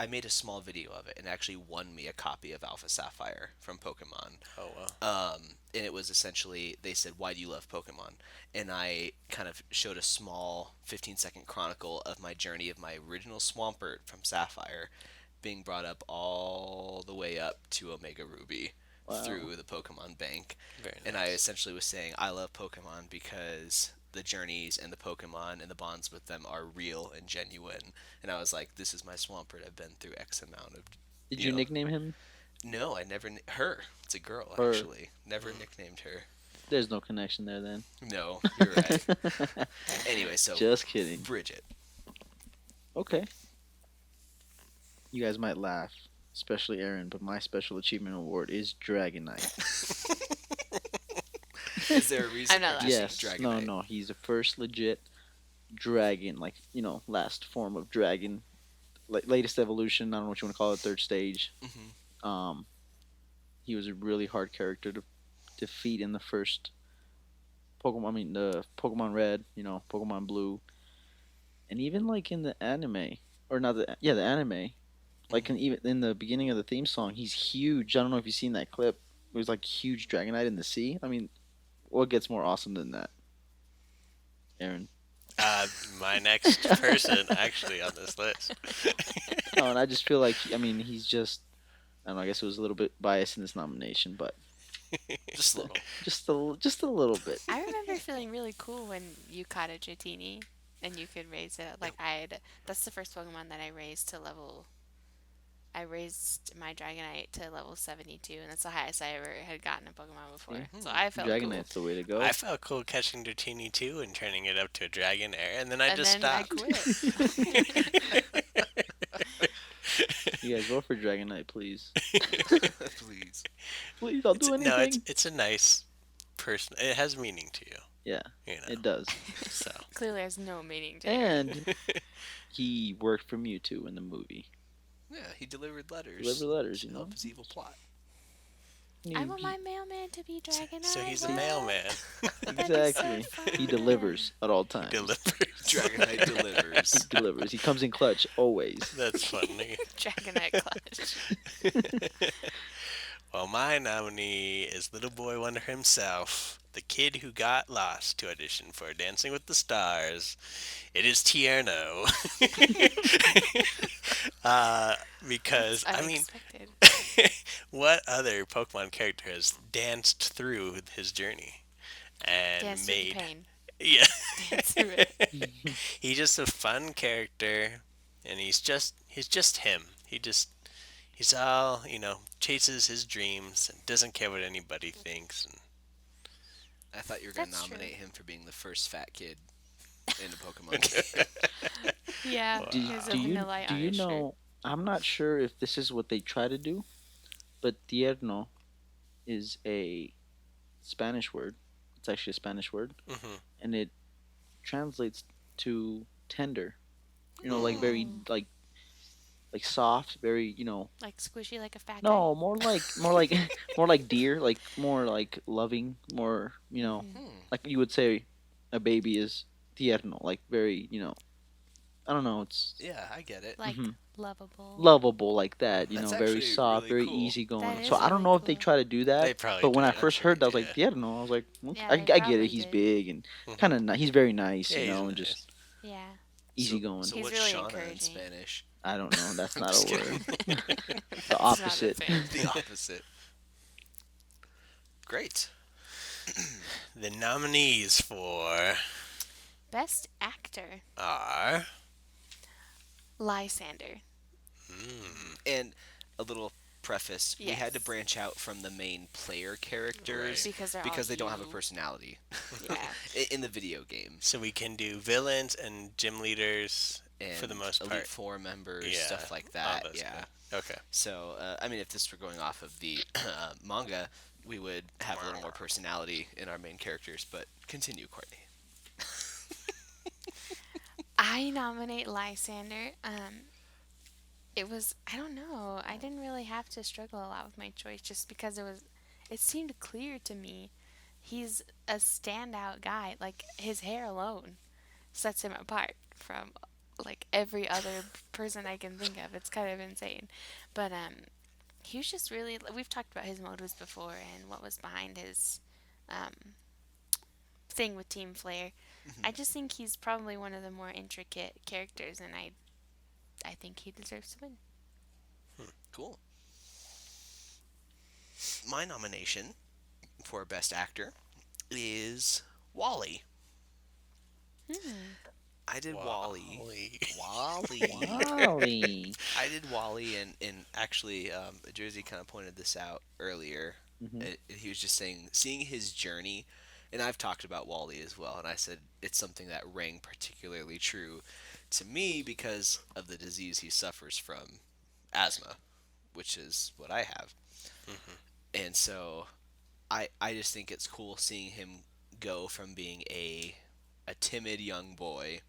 [SPEAKER 3] made a small video of it and actually won me a copy of Alpha Sapphire from Pokemon.
[SPEAKER 4] Oh, wow.
[SPEAKER 3] And it was essentially, they said, why do you love Pokemon? And I kind of showed a small 15-second chronicle of my journey of my original Swampert from Sapphire being brought up all the way up to Omega Ruby through the Pokemon Bank.
[SPEAKER 4] Very
[SPEAKER 3] And I
[SPEAKER 4] nice.
[SPEAKER 3] essentially was saying I love Pokemon because the journeys and the Pokemon and the bonds with them are real and genuine. And I was like, this is my Swampert. I've been through X amount of,
[SPEAKER 5] Did
[SPEAKER 3] you
[SPEAKER 5] you
[SPEAKER 3] know.
[SPEAKER 5] nickname him?
[SPEAKER 3] No, I never. Her. It's a girl,
[SPEAKER 5] Her.
[SPEAKER 3] actually. Never nicknamed her.
[SPEAKER 5] There's no connection there then.
[SPEAKER 3] No, you're right. Anyway, so
[SPEAKER 5] Just kidding.
[SPEAKER 3] Bridget.
[SPEAKER 5] Okay. You guys might laugh, especially Aaron, but my special achievement award is Dragonite.
[SPEAKER 3] Is there a reason?
[SPEAKER 2] I'm not
[SPEAKER 3] or
[SPEAKER 2] laughing.
[SPEAKER 3] just
[SPEAKER 5] Yes.
[SPEAKER 3] Dragonite?
[SPEAKER 5] No. He's the first legit dragon, like, last form of dragon. Latest evolution. I don't know what you want to call it, third stage.
[SPEAKER 3] Mhm.
[SPEAKER 5] He was a really hard character to defeat in the first Pokemon. I mean, the Pokemon Red, Pokemon Blue, and even like in the anime, or not the anime, like even in the beginning of the theme song, he's huge. I don't know if you've seen that clip. It was like huge Dragonite in the sea. I mean, what gets more awesome than that, Aaron?
[SPEAKER 4] My next person actually on this list.
[SPEAKER 5] No, and I just feel like he's just. I don't know. I guess it was a little bit biased in this nomination, but
[SPEAKER 3] Just a little.
[SPEAKER 5] just a little bit.
[SPEAKER 2] I remember feeling really cool when you caught a Dratini and you could raise it. Like that's the first Pokemon that I raised to level. I raised my Dragonite to level 72, and that's the highest I ever had gotten a Pokemon before. So I felt
[SPEAKER 5] Dragonite's the way to go.
[SPEAKER 4] I felt cool catching Dratini too and turning it up to a Dragon Air, and then I
[SPEAKER 2] cool.
[SPEAKER 4] just
[SPEAKER 2] And then I
[SPEAKER 4] stopped.
[SPEAKER 2] quit.
[SPEAKER 5] You guys vote for Dragonite, please.
[SPEAKER 3] Please.
[SPEAKER 5] Please, I'll do anything.
[SPEAKER 4] No, it's a nice person. It has meaning to you.
[SPEAKER 5] Yeah,
[SPEAKER 4] You know.
[SPEAKER 5] it does.
[SPEAKER 4] So
[SPEAKER 2] Clearly has no meaning to it.
[SPEAKER 5] And he worked for Mewtwo in the movie.
[SPEAKER 3] Yeah, he delivered letters.
[SPEAKER 5] Deliver letters,
[SPEAKER 3] to
[SPEAKER 5] you know.
[SPEAKER 3] help his evil plot.
[SPEAKER 2] I want my mailman to be Dragonite.
[SPEAKER 4] so he's a
[SPEAKER 2] what?
[SPEAKER 4] mailman.
[SPEAKER 5] Exactly. He delivers at all times.
[SPEAKER 4] Delivers.
[SPEAKER 3] Dragonite delivers.
[SPEAKER 5] He delivers. He comes in clutch always.
[SPEAKER 4] That's funny.
[SPEAKER 2] Dragonite clutch.
[SPEAKER 4] Well, my nominee is Little Boy Wonder himself, the kid who got lost to audition for Dancing with the Stars. It is Tierno. Because, I mean,
[SPEAKER 2] Unexpected.
[SPEAKER 4] what other Pokemon character has danced through his journey and
[SPEAKER 2] Dance through the
[SPEAKER 4] made?
[SPEAKER 2] pain.
[SPEAKER 4] Yeah.
[SPEAKER 2] Dance through it.
[SPEAKER 4] He's just a fun character, and he's just him. He's all, chases his dreams and doesn't care what anybody thinks. And
[SPEAKER 3] I thought you were going to
[SPEAKER 2] That's true.
[SPEAKER 3] nominate him for being the first fat kid in a Pokemon game.
[SPEAKER 2] Yeah.
[SPEAKER 5] Do,
[SPEAKER 2] Here's a
[SPEAKER 5] do you
[SPEAKER 2] vanilla
[SPEAKER 5] do you
[SPEAKER 2] Irish shirt.
[SPEAKER 5] know? I'm not sure if this is what they try to do, but tierno is a Spanish word. It's actually a Spanish word,
[SPEAKER 4] Mhm.
[SPEAKER 5] and it translates to tender. Like very like soft, very
[SPEAKER 2] Like squishy like a fat
[SPEAKER 5] No, more like more like deer, like more like loving, more like you would say a baby is tierno, like very I don't know, it's
[SPEAKER 3] Yeah, I get it.
[SPEAKER 2] guy. Like
[SPEAKER 5] Mhm.
[SPEAKER 2] lovable.
[SPEAKER 5] lovable like that,
[SPEAKER 3] That's
[SPEAKER 5] very
[SPEAKER 3] actually
[SPEAKER 5] soft,
[SPEAKER 3] really
[SPEAKER 5] very
[SPEAKER 3] cool.
[SPEAKER 5] easygoing.
[SPEAKER 2] That
[SPEAKER 5] So
[SPEAKER 2] is
[SPEAKER 5] I don't
[SPEAKER 2] really
[SPEAKER 5] know if they
[SPEAKER 2] cool.
[SPEAKER 5] try to do that,
[SPEAKER 4] They probably
[SPEAKER 5] but when I
[SPEAKER 4] do,
[SPEAKER 5] first heard that, I was
[SPEAKER 4] actually,
[SPEAKER 5] like tierno. I was like,
[SPEAKER 2] Yeah,
[SPEAKER 5] I
[SPEAKER 2] they
[SPEAKER 5] get
[SPEAKER 2] probably
[SPEAKER 5] it. He's
[SPEAKER 2] did.
[SPEAKER 5] big and
[SPEAKER 4] Mhm.
[SPEAKER 5] kind of he's very nice,
[SPEAKER 4] Yeah, he's
[SPEAKER 5] and
[SPEAKER 4] nice.
[SPEAKER 5] just
[SPEAKER 2] Yeah.
[SPEAKER 5] easygoing.
[SPEAKER 3] So
[SPEAKER 2] He's
[SPEAKER 3] what's
[SPEAKER 2] really
[SPEAKER 3] Shauna in
[SPEAKER 2] encouraging.
[SPEAKER 3] Spanish?
[SPEAKER 5] I don't know. That's
[SPEAKER 3] I'm
[SPEAKER 5] not
[SPEAKER 3] just
[SPEAKER 5] a word.
[SPEAKER 3] kidding.
[SPEAKER 5] The
[SPEAKER 2] It's not a
[SPEAKER 5] opposite.
[SPEAKER 2] thing.
[SPEAKER 3] The opposite. Great.
[SPEAKER 4] The nominees for
[SPEAKER 2] Best actor.
[SPEAKER 4] are.
[SPEAKER 2] Lysander.
[SPEAKER 3] And a little preface: we had to
[SPEAKER 2] Yes.
[SPEAKER 3] branch out from the main player characters
[SPEAKER 4] Right.
[SPEAKER 2] Because they're
[SPEAKER 3] because
[SPEAKER 2] all
[SPEAKER 3] they don't have a
[SPEAKER 2] you.
[SPEAKER 3] personality
[SPEAKER 2] Yeah.
[SPEAKER 3] in the video game.
[SPEAKER 4] So we can do villains and gym leaders
[SPEAKER 3] And
[SPEAKER 4] for the most
[SPEAKER 3] Elite
[SPEAKER 4] part.
[SPEAKER 3] Four members,
[SPEAKER 4] Yeah,
[SPEAKER 3] stuff like
[SPEAKER 4] all
[SPEAKER 3] that.
[SPEAKER 4] those
[SPEAKER 3] Yeah.
[SPEAKER 4] guys. Okay.
[SPEAKER 3] So, I mean, if this were going off of the manga, we would have a little more personality in our main characters. But continue, Courtney.
[SPEAKER 2] I nominate Lysander. I don't know. I didn't really have to struggle a lot with my choice just because it seemed clear to me. He's a standout guy. Like his hair alone sets him apart from like every other person I can think of. It's kind of insane. But he was just really, we've talked about his motives before and what was behind his thing with Team Flare. I just think he's probably one of the more intricate characters, and I think he deserves to win.
[SPEAKER 3] Cool. My nomination for Best Actor is Wally.
[SPEAKER 2] Hmm.
[SPEAKER 3] I did Wally.
[SPEAKER 4] Wally.
[SPEAKER 3] Wally.
[SPEAKER 5] Wally.
[SPEAKER 3] I did Wally, and actually, Jersey kind of pointed this out earlier.
[SPEAKER 5] Hmm.
[SPEAKER 3] He was just saying, seeing his journey, and I've talked about Wally as well, and I said it's something that rang particularly true to me because of the disease he suffers from, asthma, which is what I have. And so I just think it's cool seeing him go from being a timid young boy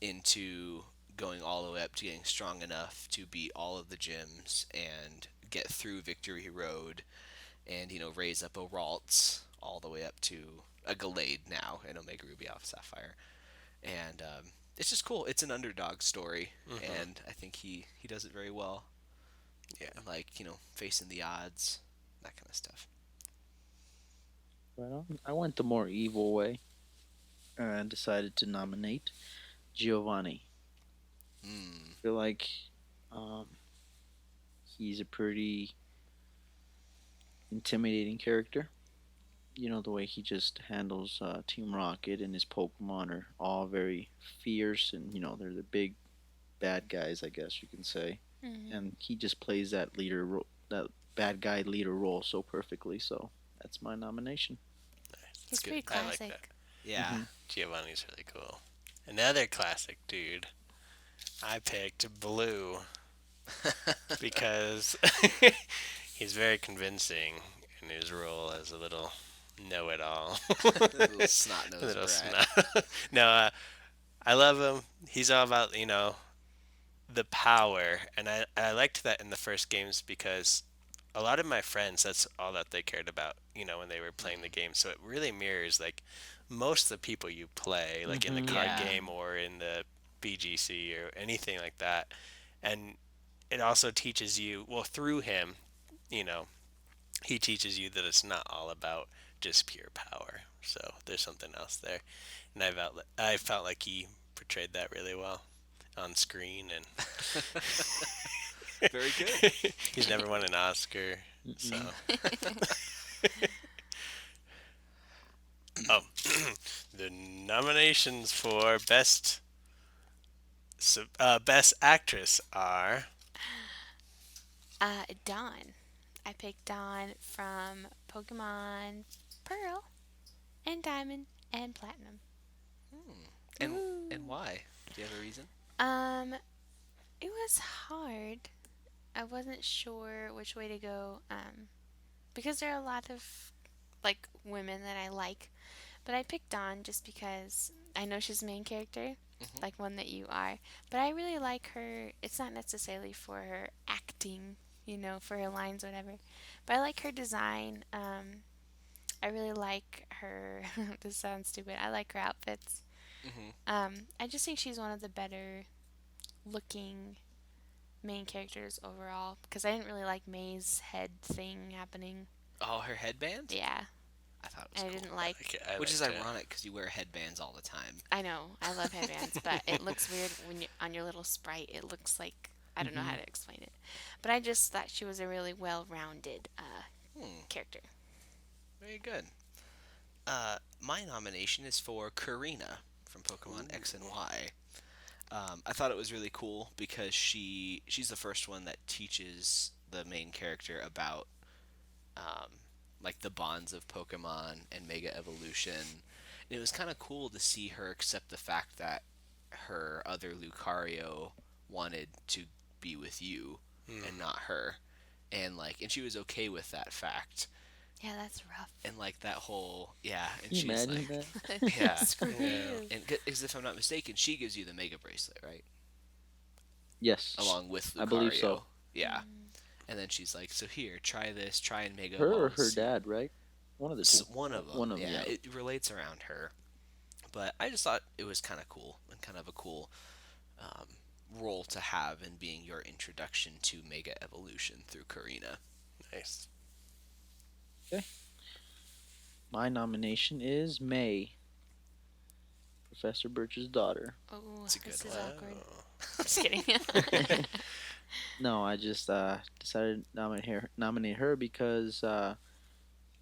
[SPEAKER 3] into going all the way up to getting strong enough to beat all of the gyms and get through Victory Road and raise up a Ralts all the way up to a Gallade now and Omega Ruby Alpha Sapphire. And it's just cool. It's an underdog story, and I think he does it very well.
[SPEAKER 4] Yeah.
[SPEAKER 3] Like facing the odds, that kind of stuff.
[SPEAKER 5] Well, I went the more evil way and decided to nominate Giovanni.
[SPEAKER 3] Hmm.
[SPEAKER 5] I feel like um, he's a pretty intimidating character. You know, the way he just handles Team Rocket and his Pokemon are all very fierce, and they're the big bad guys, I guess you can say.
[SPEAKER 2] Hmm.
[SPEAKER 5] And he just plays that that bad guy leader role so perfectly. So that's my nomination.
[SPEAKER 2] He's
[SPEAKER 3] good.
[SPEAKER 2] pretty
[SPEAKER 4] I like
[SPEAKER 2] classic.
[SPEAKER 4] that.
[SPEAKER 3] Yeah.
[SPEAKER 5] Mhm.
[SPEAKER 4] Giovanni's really cool. Another classic dude. I picked Blue because he's very convincing in his role as a little know-it-all.
[SPEAKER 3] Little snot-nosed
[SPEAKER 4] Little
[SPEAKER 3] brat.
[SPEAKER 4] snot. No, I love him. He's all about the power, and I liked that in the first games because a lot of my friends, that's all that they cared about, when they were playing the game. So it really mirrors like most of the people you play, like in the card
[SPEAKER 3] Yeah.
[SPEAKER 4] game or in the BGC or anything like that. And it also teaches you, well, through him, you know, he teaches you that it's not all about just pure power. So there's something else there, and I felt like he portrayed that really well on screen, and
[SPEAKER 3] Very good.
[SPEAKER 4] he's never won an Oscar. So,
[SPEAKER 5] Mm-mm.
[SPEAKER 4] oh, the nominations for best actress are
[SPEAKER 2] Dawn. I picked Dawn from Pokemon Pearl and Diamond and Platinum.
[SPEAKER 3] And
[SPEAKER 2] Ooh.
[SPEAKER 3] why? Do you have a reason?
[SPEAKER 2] Um, it was hard. I wasn't sure which way to go. Because there are a lot of like women that I like, but I picked Dawn just because I know she's the main character,
[SPEAKER 3] Mhm.
[SPEAKER 2] like one that you are. But I really like her. It's not necessarily for her acting, for her lines or whatever. But I like her design. I really like her. This sounds stupid. I like her outfits.
[SPEAKER 3] Mhm.
[SPEAKER 2] I just think she's one of the better looking main characters overall because I didn't really like May's head thing happening.
[SPEAKER 3] Oh, her headband?
[SPEAKER 2] Yeah,
[SPEAKER 3] I thought it was
[SPEAKER 2] I
[SPEAKER 3] cool.
[SPEAKER 2] didn't like.
[SPEAKER 3] Which is
[SPEAKER 4] liked it.
[SPEAKER 3] ironic because you wear headbands all the time.
[SPEAKER 2] I know I love headbands, but it looks weird when you on your little sprite. It looks like I don't know how to explain it, but I just thought she was a really well-rounded
[SPEAKER 3] Hmm.
[SPEAKER 2] character.
[SPEAKER 3] Very good. My nomination is for Karina from Pokemon X and Y. I thought it was really cool because she's the first one that teaches the main character about um, like the bonds of Pokemon and Mega Evolution. And it was kind of cool to see her accept the fact that her other Lucario wanted to be with you and not her, and she was okay with that fact.
[SPEAKER 2] Yeah, that's rough.
[SPEAKER 3] And like that whole and
[SPEAKER 5] Can you
[SPEAKER 3] she's
[SPEAKER 5] imagine
[SPEAKER 3] like
[SPEAKER 5] that?
[SPEAKER 3] yeah.
[SPEAKER 2] Screw
[SPEAKER 4] Yeah.
[SPEAKER 2] you.
[SPEAKER 3] And because if I'm not mistaken, she gives you the Mega Bracelet, right?
[SPEAKER 5] Yes.
[SPEAKER 3] Along with Lucario.
[SPEAKER 5] I believe so.
[SPEAKER 3] Yeah. And then she's like, so here, try this, try and Mega
[SPEAKER 5] Her or
[SPEAKER 3] Evolve.
[SPEAKER 5] her dad, right? One of the two.
[SPEAKER 3] One of them.
[SPEAKER 5] One of them,
[SPEAKER 3] yeah,
[SPEAKER 5] yeah.
[SPEAKER 3] it relates around her. But I just thought it was kind of cool and kind of a cool um, role to have in being your introduction to Mega Evolution through Karina.
[SPEAKER 4] Nice.
[SPEAKER 5] My nomination is May, Professor Birch's daughter.
[SPEAKER 2] Oh,
[SPEAKER 3] It's a good
[SPEAKER 2] this is
[SPEAKER 3] one.
[SPEAKER 2] awkward.
[SPEAKER 4] Oh.
[SPEAKER 2] Just kidding.
[SPEAKER 5] No, I just decided to nominate her because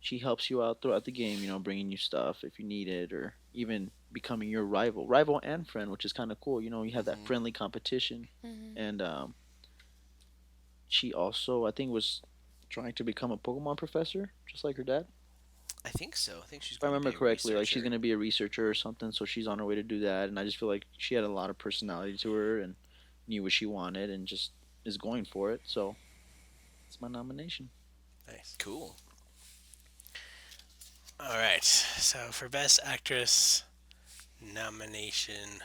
[SPEAKER 5] she helps you out throughout the game. Bringing you stuff if you need it, or even becoming your rival and friend, which is kind of cool. You have that
[SPEAKER 3] Hmm.
[SPEAKER 5] friendly competition,
[SPEAKER 2] Hmm.
[SPEAKER 5] and she also, I think, was trying to become a Pokemon professor, just like her dad.
[SPEAKER 3] I think so. I think she's
[SPEAKER 5] If I
[SPEAKER 3] going to
[SPEAKER 5] remember
[SPEAKER 3] be a
[SPEAKER 5] correctly, like she's
[SPEAKER 3] researcher.
[SPEAKER 5] gonna be a researcher or something, so she's on her way to do that. And I just feel like she had a lot of personality to her and knew what she wanted and just is going for it. So it's my nomination.
[SPEAKER 4] Nice.
[SPEAKER 3] Cool.
[SPEAKER 4] All right. So for best actress nomination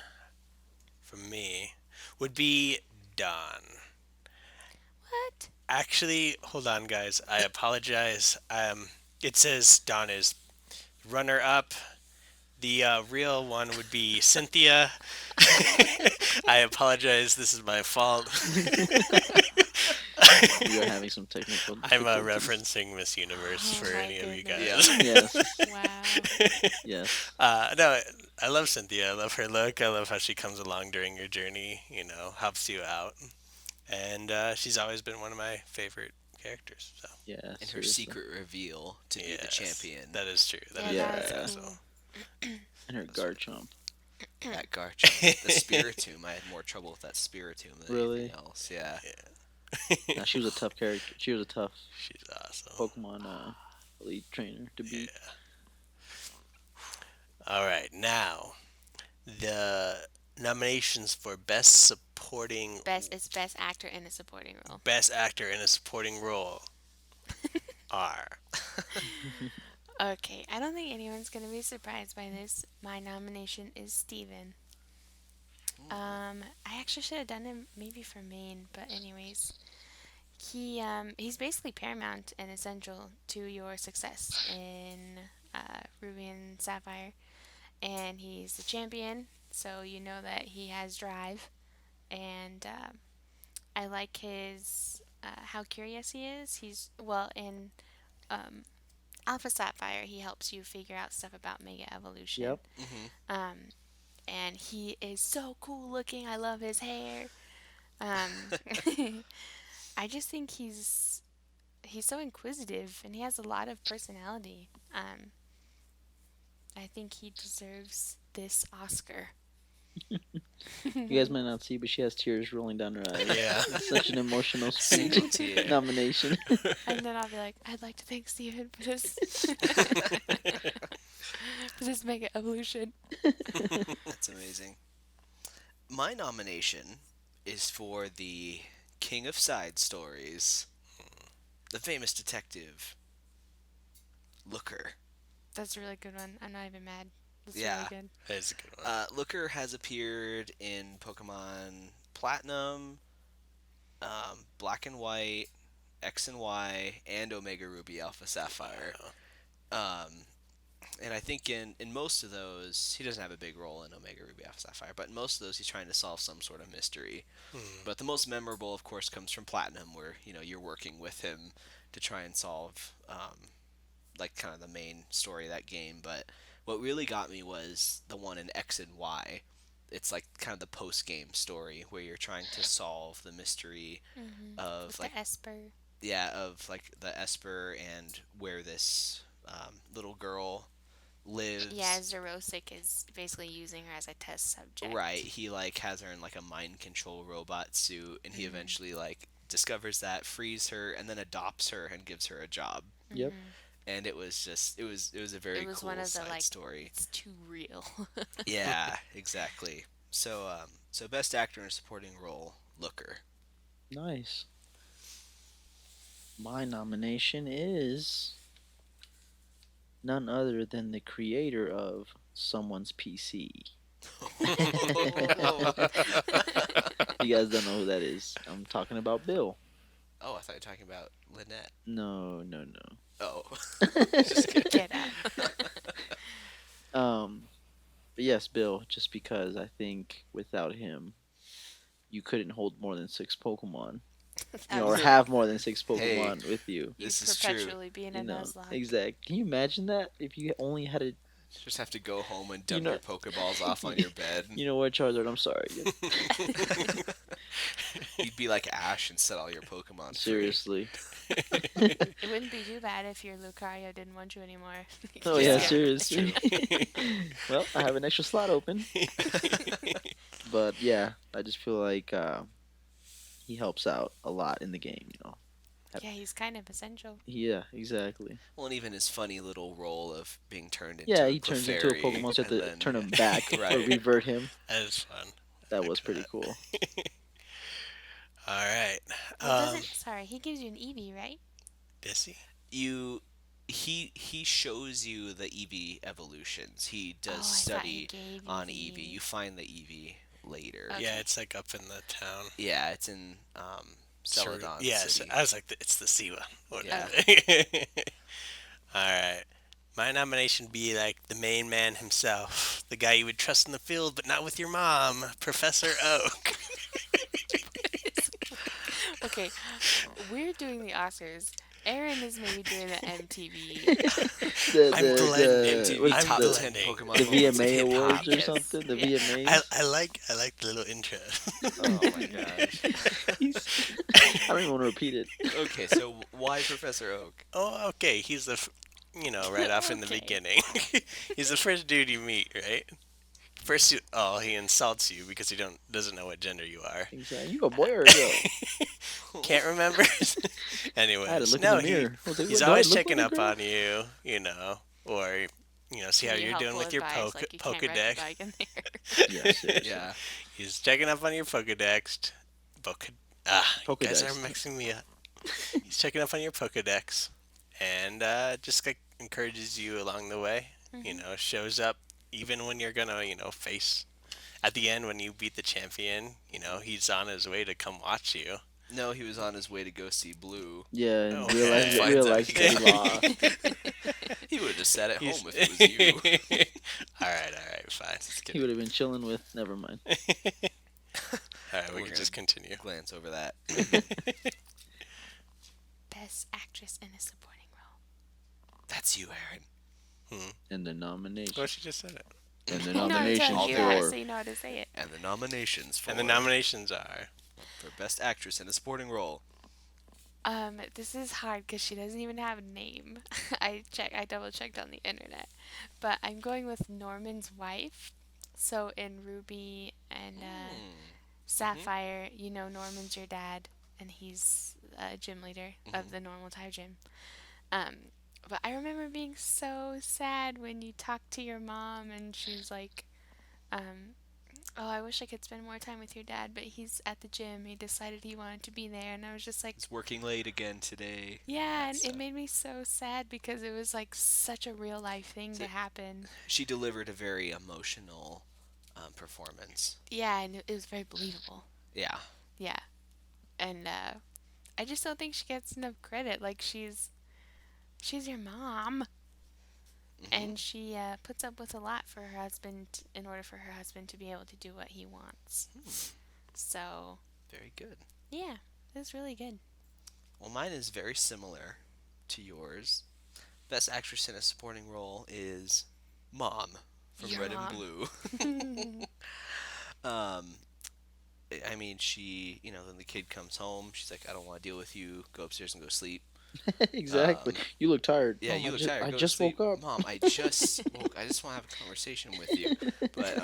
[SPEAKER 4] for me would be Dawn.
[SPEAKER 2] What?
[SPEAKER 4] Actually, hold on, guys. I apologize. It says Dawn is runner up. The real one would be Cynthia. I apologize. This is my fault.
[SPEAKER 5] We are having some technical
[SPEAKER 4] I'm
[SPEAKER 5] difficulties.
[SPEAKER 4] referencing Miss Universe
[SPEAKER 2] Oh
[SPEAKER 4] for
[SPEAKER 2] my
[SPEAKER 4] any of you
[SPEAKER 3] Yeah.
[SPEAKER 2] goodness.
[SPEAKER 4] guys.
[SPEAKER 5] Yes,
[SPEAKER 2] Wow.
[SPEAKER 5] yes,
[SPEAKER 4] No, I love Cynthia. I love her look. I love how she comes along during your journey. Helps you out, and she's always been one of my favorite characters. So
[SPEAKER 5] yeah.
[SPEAKER 3] And her
[SPEAKER 5] Seriously,
[SPEAKER 3] secret reveal to be the
[SPEAKER 4] yes,
[SPEAKER 3] champion
[SPEAKER 4] that is true. That
[SPEAKER 2] Yeah,
[SPEAKER 4] is
[SPEAKER 2] that
[SPEAKER 4] very
[SPEAKER 2] was
[SPEAKER 5] yeah,
[SPEAKER 4] awesome.
[SPEAKER 2] cool.
[SPEAKER 5] and her
[SPEAKER 3] was
[SPEAKER 5] Garchomp.
[SPEAKER 3] at Garchomp. The Spiritomb. I had more trouble with that Spiritomb than anything
[SPEAKER 5] Really?
[SPEAKER 3] else. Yeah.
[SPEAKER 5] Nah, she was a tough character. She was a tough
[SPEAKER 4] She's awesome.
[SPEAKER 5] Pokemon elite trainer to beat.
[SPEAKER 4] Yeah. All right, now the nominations for
[SPEAKER 2] Best actor in a supporting role.
[SPEAKER 4] best actor in a supporting role are
[SPEAKER 2] Okay, I don't think anyone's gonna be surprised by this. My nomination is Steven. I actually should have done him maybe for Maine, but anyways, he's basically paramount and essential to your success in Ruby and Sapphire, and he's the champion, so you know that he has drive, and I like his how curious he is. He's well in um, Alpha Sapphire. He helps you figure out stuff about Mega Evolution.
[SPEAKER 5] Yep.
[SPEAKER 3] Hmm.
[SPEAKER 2] Um, and he is so cool looking. I love his hair. Um, I just think he's so inquisitive and he has a lot of personality. I think he deserves this Oscar.
[SPEAKER 5] You guys might not see, but she has tears rolling down her eyes.
[SPEAKER 4] yeah.
[SPEAKER 5] It's such an emotional speech
[SPEAKER 3] Single tear.
[SPEAKER 5] nomination.
[SPEAKER 2] And then I'll be like, I'd like to thank Steven for this for this Mega Evolution.
[SPEAKER 3] That's amazing. My nomination is for the king of side stories, the famous detective Looker.
[SPEAKER 2] That's a really good one. I'm not even mad. That's really
[SPEAKER 3] Yeah.
[SPEAKER 2] good.
[SPEAKER 4] That's a good one.
[SPEAKER 3] Looker has appeared in Pokemon Platinum, Black and White, X and Y, and Omega Ruby Alpha Sapphire. Um, and I think in most of those, he doesn't have a big role in Omega Ruby Alpha Sapphire, but in most of those, he's trying to solve some sort of mystery. But the most memorable, of course, comes from Platinum, where you're working with him to try and solve like kind of the main story of that game. But what really got me was the one in X and Y. It's like kind of the post game story where you're trying to solve the mystery of
[SPEAKER 2] With
[SPEAKER 3] like
[SPEAKER 2] the Esper.
[SPEAKER 3] of like the Esper and where this little girl
[SPEAKER 2] Yeah,
[SPEAKER 3] lives.
[SPEAKER 2] Zerosic is basically using her as a test subject.
[SPEAKER 3] Right, he like has her in like a mind control robot suit, and he eventually like discovers that, frees her, and then adopts her and gives her a job.
[SPEAKER 5] Yep.
[SPEAKER 3] And it was a very
[SPEAKER 2] It was
[SPEAKER 3] cool
[SPEAKER 2] one of the
[SPEAKER 3] side
[SPEAKER 2] like,
[SPEAKER 3] story.
[SPEAKER 2] it's too real.
[SPEAKER 3] Yeah, exactly. So best actor in a supporting role, Looker.
[SPEAKER 5] Nice. My nomination is none other than the creator of someone's PC. You guys don't know who that is. I'm talking about Bill.
[SPEAKER 3] Oh, I thought you were talking about Lynette.
[SPEAKER 5] No, no, no.
[SPEAKER 3] Oh, just kidding.
[SPEAKER 2] Get out.
[SPEAKER 5] Um, but yes, Bill. Just because I think without him, you couldn't hold more than six Pokemon, or
[SPEAKER 2] Absolutely.
[SPEAKER 5] have more than six
[SPEAKER 3] Hey.
[SPEAKER 5] Pokemon with you.
[SPEAKER 2] You'd
[SPEAKER 3] This is true.
[SPEAKER 2] perpetually be in a Nuzlocke.
[SPEAKER 5] Exactly. Can you imagine that if you only had to
[SPEAKER 3] Just have to go home and
[SPEAKER 5] You
[SPEAKER 3] dump
[SPEAKER 5] know-
[SPEAKER 3] your Pokeballs off on your bed.
[SPEAKER 5] You know what, Charizard? I'm sorry.
[SPEAKER 3] You'd be like Ash and set all your Pokemon free.
[SPEAKER 5] Seriously.
[SPEAKER 2] It wouldn't be too bad if your Lucario didn't want you anymore.
[SPEAKER 5] Oh
[SPEAKER 3] Yeah,
[SPEAKER 5] yeah,
[SPEAKER 3] that's
[SPEAKER 5] seriously. Well, I have an extra slot open. But yeah, I just feel like he helps out a lot in the game.
[SPEAKER 2] Yeah, he's kind of essential.
[SPEAKER 5] Yeah, exactly.
[SPEAKER 3] Well, and even his funny little role of being turned into
[SPEAKER 5] Yeah,
[SPEAKER 3] a
[SPEAKER 5] he turns into a
[SPEAKER 3] Clefairy,
[SPEAKER 5] Pokemon, so you have
[SPEAKER 3] and
[SPEAKER 5] to
[SPEAKER 3] then-
[SPEAKER 5] turn him back or
[SPEAKER 3] Right.
[SPEAKER 5] revert him.
[SPEAKER 4] That is fun.
[SPEAKER 5] That
[SPEAKER 4] Like
[SPEAKER 5] was pretty cool.
[SPEAKER 4] All right.
[SPEAKER 2] Well, sorry, he gives you an Eevee, right?
[SPEAKER 4] Does he?
[SPEAKER 3] He shows you the Eevee evolutions. He
[SPEAKER 2] Oh, I
[SPEAKER 3] does
[SPEAKER 2] thought he
[SPEAKER 3] study
[SPEAKER 2] gave you
[SPEAKER 3] on
[SPEAKER 2] the
[SPEAKER 3] Eevee. You find the Eevee later.
[SPEAKER 2] Okay.
[SPEAKER 4] Yeah, it's like up in the town.
[SPEAKER 3] Yeah, it's in Celadon
[SPEAKER 4] Yes,
[SPEAKER 3] City.
[SPEAKER 4] I was like, it's the Siwa.
[SPEAKER 3] Yeah.
[SPEAKER 4] All right. My nomination be like the main man himself, the guy you would trust in the field, but not with your mom, Professor Oak.
[SPEAKER 2] Okay, we're doing the Oscars. Aaron is maybe doing the MTV.
[SPEAKER 4] I'm blending.
[SPEAKER 5] what's
[SPEAKER 4] I'm
[SPEAKER 3] top
[SPEAKER 5] the,
[SPEAKER 3] 10
[SPEAKER 4] blending.
[SPEAKER 3] Pokemon
[SPEAKER 5] the
[SPEAKER 3] moments in
[SPEAKER 5] VMA
[SPEAKER 3] hip-hop.
[SPEAKER 5] awards or
[SPEAKER 2] Yes.
[SPEAKER 5] something. The
[SPEAKER 2] Yeah.
[SPEAKER 5] VMAs.
[SPEAKER 4] I like the little intro.
[SPEAKER 3] Oh my gosh.
[SPEAKER 5] I don't even want to repeat it.
[SPEAKER 3] Okay, so why Professor Oak?
[SPEAKER 4] Oh, okay. He's right off in the
[SPEAKER 2] Okay.
[SPEAKER 4] beginning. He's the first dude you meet, right? First, he insults you because he doesn't know what gender you are.
[SPEAKER 5] Exactly. You a boy or a girl?
[SPEAKER 4] Can't remember.
[SPEAKER 5] I had to
[SPEAKER 4] Anyways,
[SPEAKER 5] look
[SPEAKER 4] no,
[SPEAKER 5] in the mirror. I was like,
[SPEAKER 4] he's
[SPEAKER 5] "What, do I
[SPEAKER 4] always
[SPEAKER 5] look
[SPEAKER 4] checking
[SPEAKER 5] like a
[SPEAKER 4] up
[SPEAKER 5] girl?"
[SPEAKER 4] on you, or see how
[SPEAKER 2] Give you
[SPEAKER 4] you're doing
[SPEAKER 2] helpful
[SPEAKER 4] with your
[SPEAKER 2] advice, like you can't ride your
[SPEAKER 4] Pokedex.
[SPEAKER 2] bike in there.
[SPEAKER 5] Yeah, seriously.
[SPEAKER 3] Yeah.
[SPEAKER 4] He's checking up on your Pokedex. You guys are
[SPEAKER 5] Pokedex.
[SPEAKER 4] mixing me up. He's checking up on your Pokedex, and just like encourages you along the way. Shows up even when you're gonna face. At the end, when you beat the champion, he's on his way to come watch you.
[SPEAKER 3] No, he was on his way to go see Blue.
[SPEAKER 5] Yeah, and
[SPEAKER 4] Oh,
[SPEAKER 5] realized
[SPEAKER 3] okay.
[SPEAKER 5] realized
[SPEAKER 3] Finds
[SPEAKER 5] that he
[SPEAKER 3] out
[SPEAKER 5] lost.
[SPEAKER 3] He would have just sat at
[SPEAKER 4] He's-
[SPEAKER 3] home if it was you.
[SPEAKER 4] all right, fine.
[SPEAKER 5] He would have been chilling with. Never mind.
[SPEAKER 4] All right, we
[SPEAKER 3] We're
[SPEAKER 4] can just continue.
[SPEAKER 3] Glance over that.
[SPEAKER 2] Best actress in a supporting role.
[SPEAKER 3] That's you, Aaron.
[SPEAKER 5] And the nomination.
[SPEAKER 4] Well, she just said it.
[SPEAKER 5] And the
[SPEAKER 2] No, I'm
[SPEAKER 5] nominations
[SPEAKER 2] telling you
[SPEAKER 3] all
[SPEAKER 2] that
[SPEAKER 5] for
[SPEAKER 2] so you know how to say it.
[SPEAKER 3] And the nominations for
[SPEAKER 4] And the nominations are
[SPEAKER 3] for Best Actress in a Supporting Role.
[SPEAKER 2] This is hard because she doesn't even have a name. I double checked on the internet, but I'm going with Norman's wife. So in Ruby and Sapphire, Norman's your dad, and he's a gym leader of the normal Thai gym. But I remember being so sad when you talked to your mom and she's like, oh, I wish I could spend more time with your dad, but he's at the gym. He decided he wanted to be there. And I was just like,
[SPEAKER 3] It's working late again today.
[SPEAKER 2] yeah, and
[SPEAKER 3] So-
[SPEAKER 2] it made me so sad because it was like such a real life thing to happen.
[SPEAKER 3] She delivered a very emotional performance.
[SPEAKER 2] Yeah, and it was very believable.
[SPEAKER 3] Yeah.
[SPEAKER 2] Yeah. And I just don't think she gets enough credit. Like she's your mom. And she puts up with a lot for her husband in order for her husband to be able to do what he wants. So,
[SPEAKER 3] Very good.
[SPEAKER 2] yeah, it was really good.
[SPEAKER 3] Well, mine is very similar to yours. Best Actress in a Supporting Role is Mom from
[SPEAKER 2] Your
[SPEAKER 3] Red
[SPEAKER 2] mom.
[SPEAKER 3] and Blue. I mean, she, then the kid comes home. She's like, I don't want to deal with you. Go upstairs and go sleep.
[SPEAKER 5] exactly. You look tired.
[SPEAKER 3] Yeah,
[SPEAKER 5] Mom,
[SPEAKER 3] you look
[SPEAKER 5] I
[SPEAKER 3] tired.
[SPEAKER 5] I
[SPEAKER 3] Go to
[SPEAKER 5] just
[SPEAKER 3] sleep.
[SPEAKER 5] woke up.
[SPEAKER 3] Mom, I just woke. I just want to have a conversation with you. But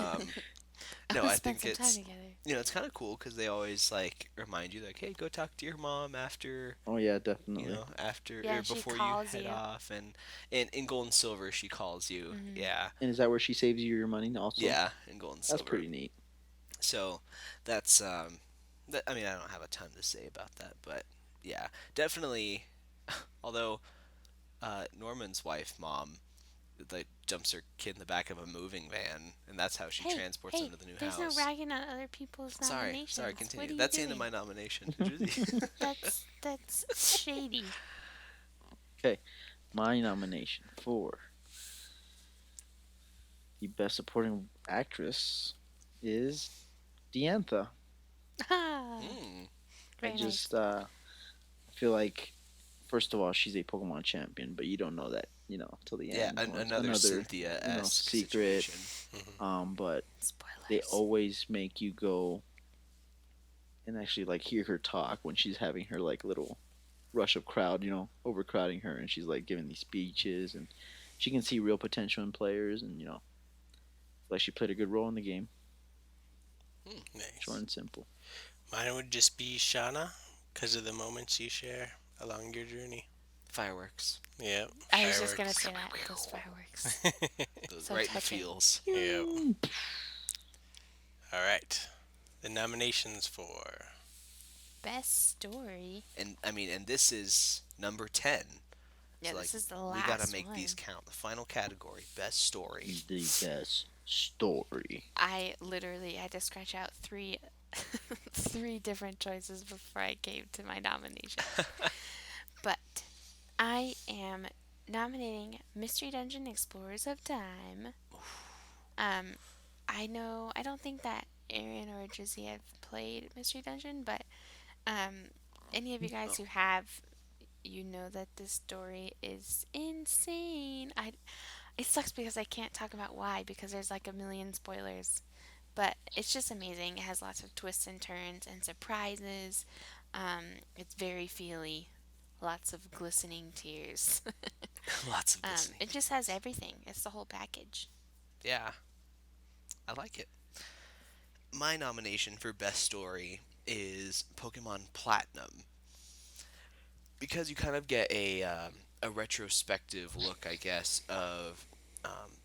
[SPEAKER 3] no,
[SPEAKER 2] Let's
[SPEAKER 3] I
[SPEAKER 2] spend
[SPEAKER 3] think
[SPEAKER 2] some
[SPEAKER 3] it's
[SPEAKER 2] time together.
[SPEAKER 3] it's kind of cool because they always like remind you like, hey, go talk to your mom after
[SPEAKER 5] Oh yeah, definitely.
[SPEAKER 3] after
[SPEAKER 2] Yeah,
[SPEAKER 3] or
[SPEAKER 2] she
[SPEAKER 3] before you
[SPEAKER 2] calls
[SPEAKER 3] head
[SPEAKER 2] you.
[SPEAKER 3] off, and in Gold and Silver she calls you. Yeah,
[SPEAKER 5] And is that where she saves you your money also?
[SPEAKER 3] yeah, in Gold and Silver.
[SPEAKER 5] That's pretty neat.
[SPEAKER 3] So that's I mean, I don't have a ton to say about that, but yeah, definitely. Although Norman's wife, Mom, like jumps her kid in the back of a moving van, and that's how she transports him to the new
[SPEAKER 2] there's
[SPEAKER 3] house.
[SPEAKER 2] no ragging on other people's nominations.
[SPEAKER 3] Sorry, continue.
[SPEAKER 2] What are you
[SPEAKER 3] That's the end of
[SPEAKER 2] doing?
[SPEAKER 3] my nomination. Drizzy.
[SPEAKER 2] That's shady.
[SPEAKER 5] My nomination for the best supporting actress is Diantha.
[SPEAKER 3] Mm.
[SPEAKER 2] Very
[SPEAKER 5] I just feel like, first of all, she's a Pokemon champion, but you don't know that till the
[SPEAKER 3] Yeah,
[SPEAKER 5] end. Or it's
[SPEAKER 3] another
[SPEAKER 5] another,
[SPEAKER 3] Cynthia-esque
[SPEAKER 5] secret.
[SPEAKER 3] situation.
[SPEAKER 5] But they
[SPEAKER 2] Spoilers.
[SPEAKER 5] always make you go and actually like hear her talk when she's having her like little rush of crowd, overcrowding her, and she's like giving these speeches, and she can see real potential in players, and like she played a good role in the game. Short
[SPEAKER 4] Nice.
[SPEAKER 5] and simple.
[SPEAKER 4] Mine would just be Shauna, because of the moments you share along your journey.
[SPEAKER 3] Fireworks.
[SPEAKER 4] Yep.
[SPEAKER 2] I was just gonna
[SPEAKER 4] Fireworks.
[SPEAKER 2] say that. Those fireworks.
[SPEAKER 3] Those
[SPEAKER 2] So
[SPEAKER 3] right in the
[SPEAKER 2] touching.
[SPEAKER 3] feels.
[SPEAKER 4] Yep. All right. The nominations for.
[SPEAKER 2] Best story.
[SPEAKER 3] And this is number 10.
[SPEAKER 2] Yeah,
[SPEAKER 3] So,
[SPEAKER 2] this is the
[SPEAKER 3] we gotta
[SPEAKER 2] last
[SPEAKER 3] make
[SPEAKER 2] one.
[SPEAKER 3] these count. The final category, best story.
[SPEAKER 5] The best story.
[SPEAKER 2] I literally had to scratch out three, three different choices before I came to my nomination. But I am nominating Mystery Dungeon Explorers of Time. Um, I don't think that Aaron or Drizzy have played Mystery Dungeon, but any of you guys who have, you know that this story is insane. It sucks because I can't talk about why because there's like a million spoilers, but it's just amazing. It has lots of twists and turns and surprises. It's very feely, lots of glistening tears.
[SPEAKER 3] Lots of listening.
[SPEAKER 2] It just has everything. It's the whole package.
[SPEAKER 3] Yeah, I like it. My nomination for best story is Pokemon Platinum, because you kind of get a retrospective look, I guess, of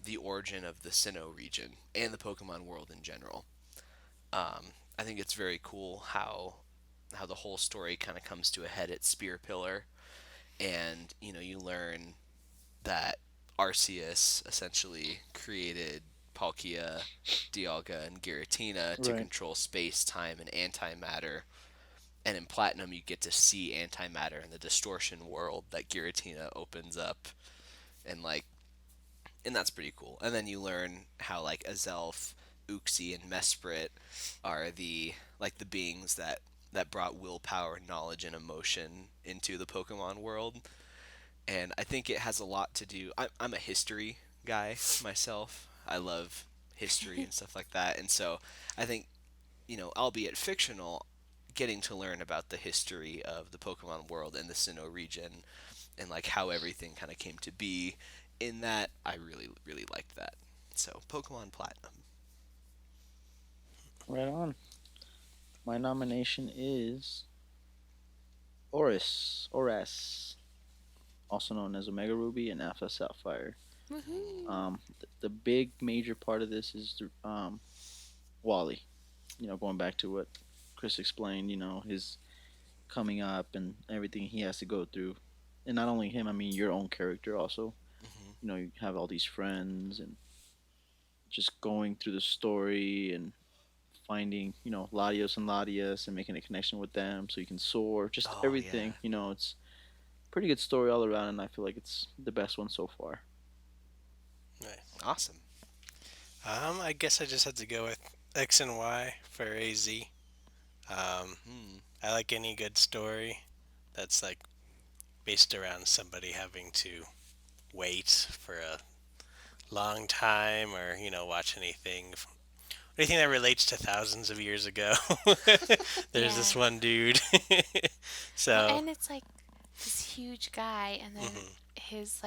[SPEAKER 3] the origin of the Sinnoh region and the Pokemon world in general. I think it's very cool how the whole story kind of comes to a head at Spear Pillar, and you learn that Arceus essentially created Palkia, Dialga, and Giratina to
[SPEAKER 5] Right.
[SPEAKER 3] control space, time, and antimatter. And in Platinum, you get to see antimatter in the distortion world that Giratina opens up, and and that's pretty cool. And then you learn how Azelf, Uxie, and Mesprit are the beings that brought willpower, knowledge, and emotion into the Pokemon world. And I think it has a lot to do. I'm a history guy myself. I love history and stuff like that, and so I think, albeit fictional, getting to learn about the history of the Pokemon world and the Sinnoh region, and how everything kind of came to be. In that, I really really liked that. So Pokemon Platinum.
[SPEAKER 5] Right on. My nomination is Oris, also known as Omega Ruby and Alpha Sapphire.
[SPEAKER 2] Woohoo!
[SPEAKER 5] The big major part of this is Wally. Going back to what Chris explained, his coming up and everything he has to go through. And not only him, I mean your own character also. You have all these friends and just going through the story and finding, Latios and Latias and making a connection with them so you can soar. Just
[SPEAKER 3] Oh,
[SPEAKER 5] everything, it's pretty good story all around, and I feel like it's the best one so far.
[SPEAKER 4] Nice.
[SPEAKER 3] Awesome.
[SPEAKER 4] I guess I just had to go with X and Y for AZ. I like any good story that's based around somebody having to wait for a long time, or watch anything that relates to thousands of years ago. There's this
[SPEAKER 2] Yeah.
[SPEAKER 4] one dude.
[SPEAKER 2] Well,
[SPEAKER 4] So
[SPEAKER 2] and it's like this huge guy, and then his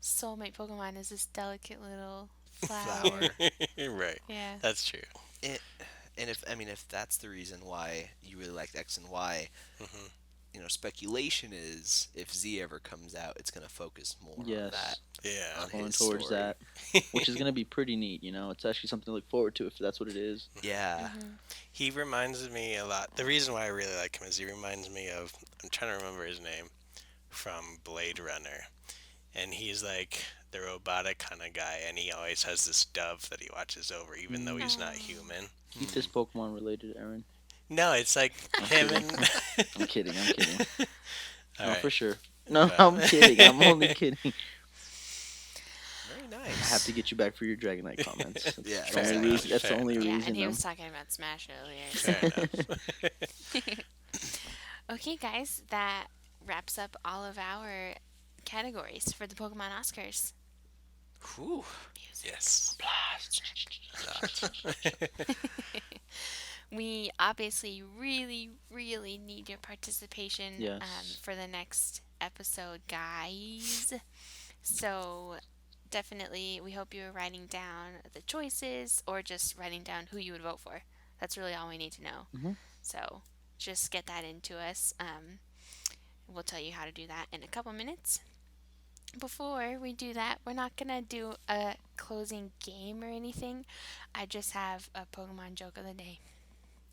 [SPEAKER 2] soulmate Pokemon is this delicate little flower.
[SPEAKER 3] Flower.
[SPEAKER 4] right,
[SPEAKER 2] Yeah.
[SPEAKER 4] that's true.
[SPEAKER 3] It, and if that's the reason why you really liked X and Y, speculation is if Z ever comes out, it's gonna focus more on
[SPEAKER 5] Yes.
[SPEAKER 3] that,
[SPEAKER 4] Yeah.
[SPEAKER 3] on
[SPEAKER 5] Going
[SPEAKER 3] his
[SPEAKER 5] towards
[SPEAKER 3] story.
[SPEAKER 5] that, which is going to be pretty neat. It's actually something to look forward to if that's what it is.
[SPEAKER 3] Yeah.
[SPEAKER 4] He reminds me a lot. The reason why I really like him is he reminds me of, I'm trying to remember his name, from Blade Runner. And he's like the robotic kind of guy, and he always has this dove that he watches over, even though he's not human.
[SPEAKER 5] Keep this Pokemon related, Aaron.
[SPEAKER 4] No, it's like him and.
[SPEAKER 5] I'm kidding.
[SPEAKER 4] All
[SPEAKER 5] No,
[SPEAKER 4] right.
[SPEAKER 5] for sure. No,
[SPEAKER 4] Okay.
[SPEAKER 5] I'm kidding. I'm only kidding.
[SPEAKER 3] Very
[SPEAKER 5] I
[SPEAKER 3] nice.
[SPEAKER 5] have to get you back for your Dragonite comments. That's
[SPEAKER 3] Yeah,
[SPEAKER 5] the
[SPEAKER 4] fair
[SPEAKER 5] only
[SPEAKER 4] enough,
[SPEAKER 5] reason. That's the
[SPEAKER 4] fair
[SPEAKER 5] only
[SPEAKER 2] Yeah,
[SPEAKER 5] reason.
[SPEAKER 2] and he
[SPEAKER 5] I'm-
[SPEAKER 2] was talking about Smash earlier.
[SPEAKER 4] Fair enough.
[SPEAKER 2] Okay, guys, that wraps up all of our categories for the Pokemon Oscars.
[SPEAKER 3] Whew.
[SPEAKER 4] Yes.
[SPEAKER 2] We obviously really, really need your participation
[SPEAKER 5] Yes.
[SPEAKER 2] for the next episode, guys. So definitely, we hope you're writing down the choices or just writing down who you would vote for. That's really all we need to know.
[SPEAKER 5] Mhm.
[SPEAKER 2] So just get that into us. We'll tell you how to do that in a couple minutes. Before we do that, we're not going to do a closing game or anything. I just have a Pokemon joke of the day.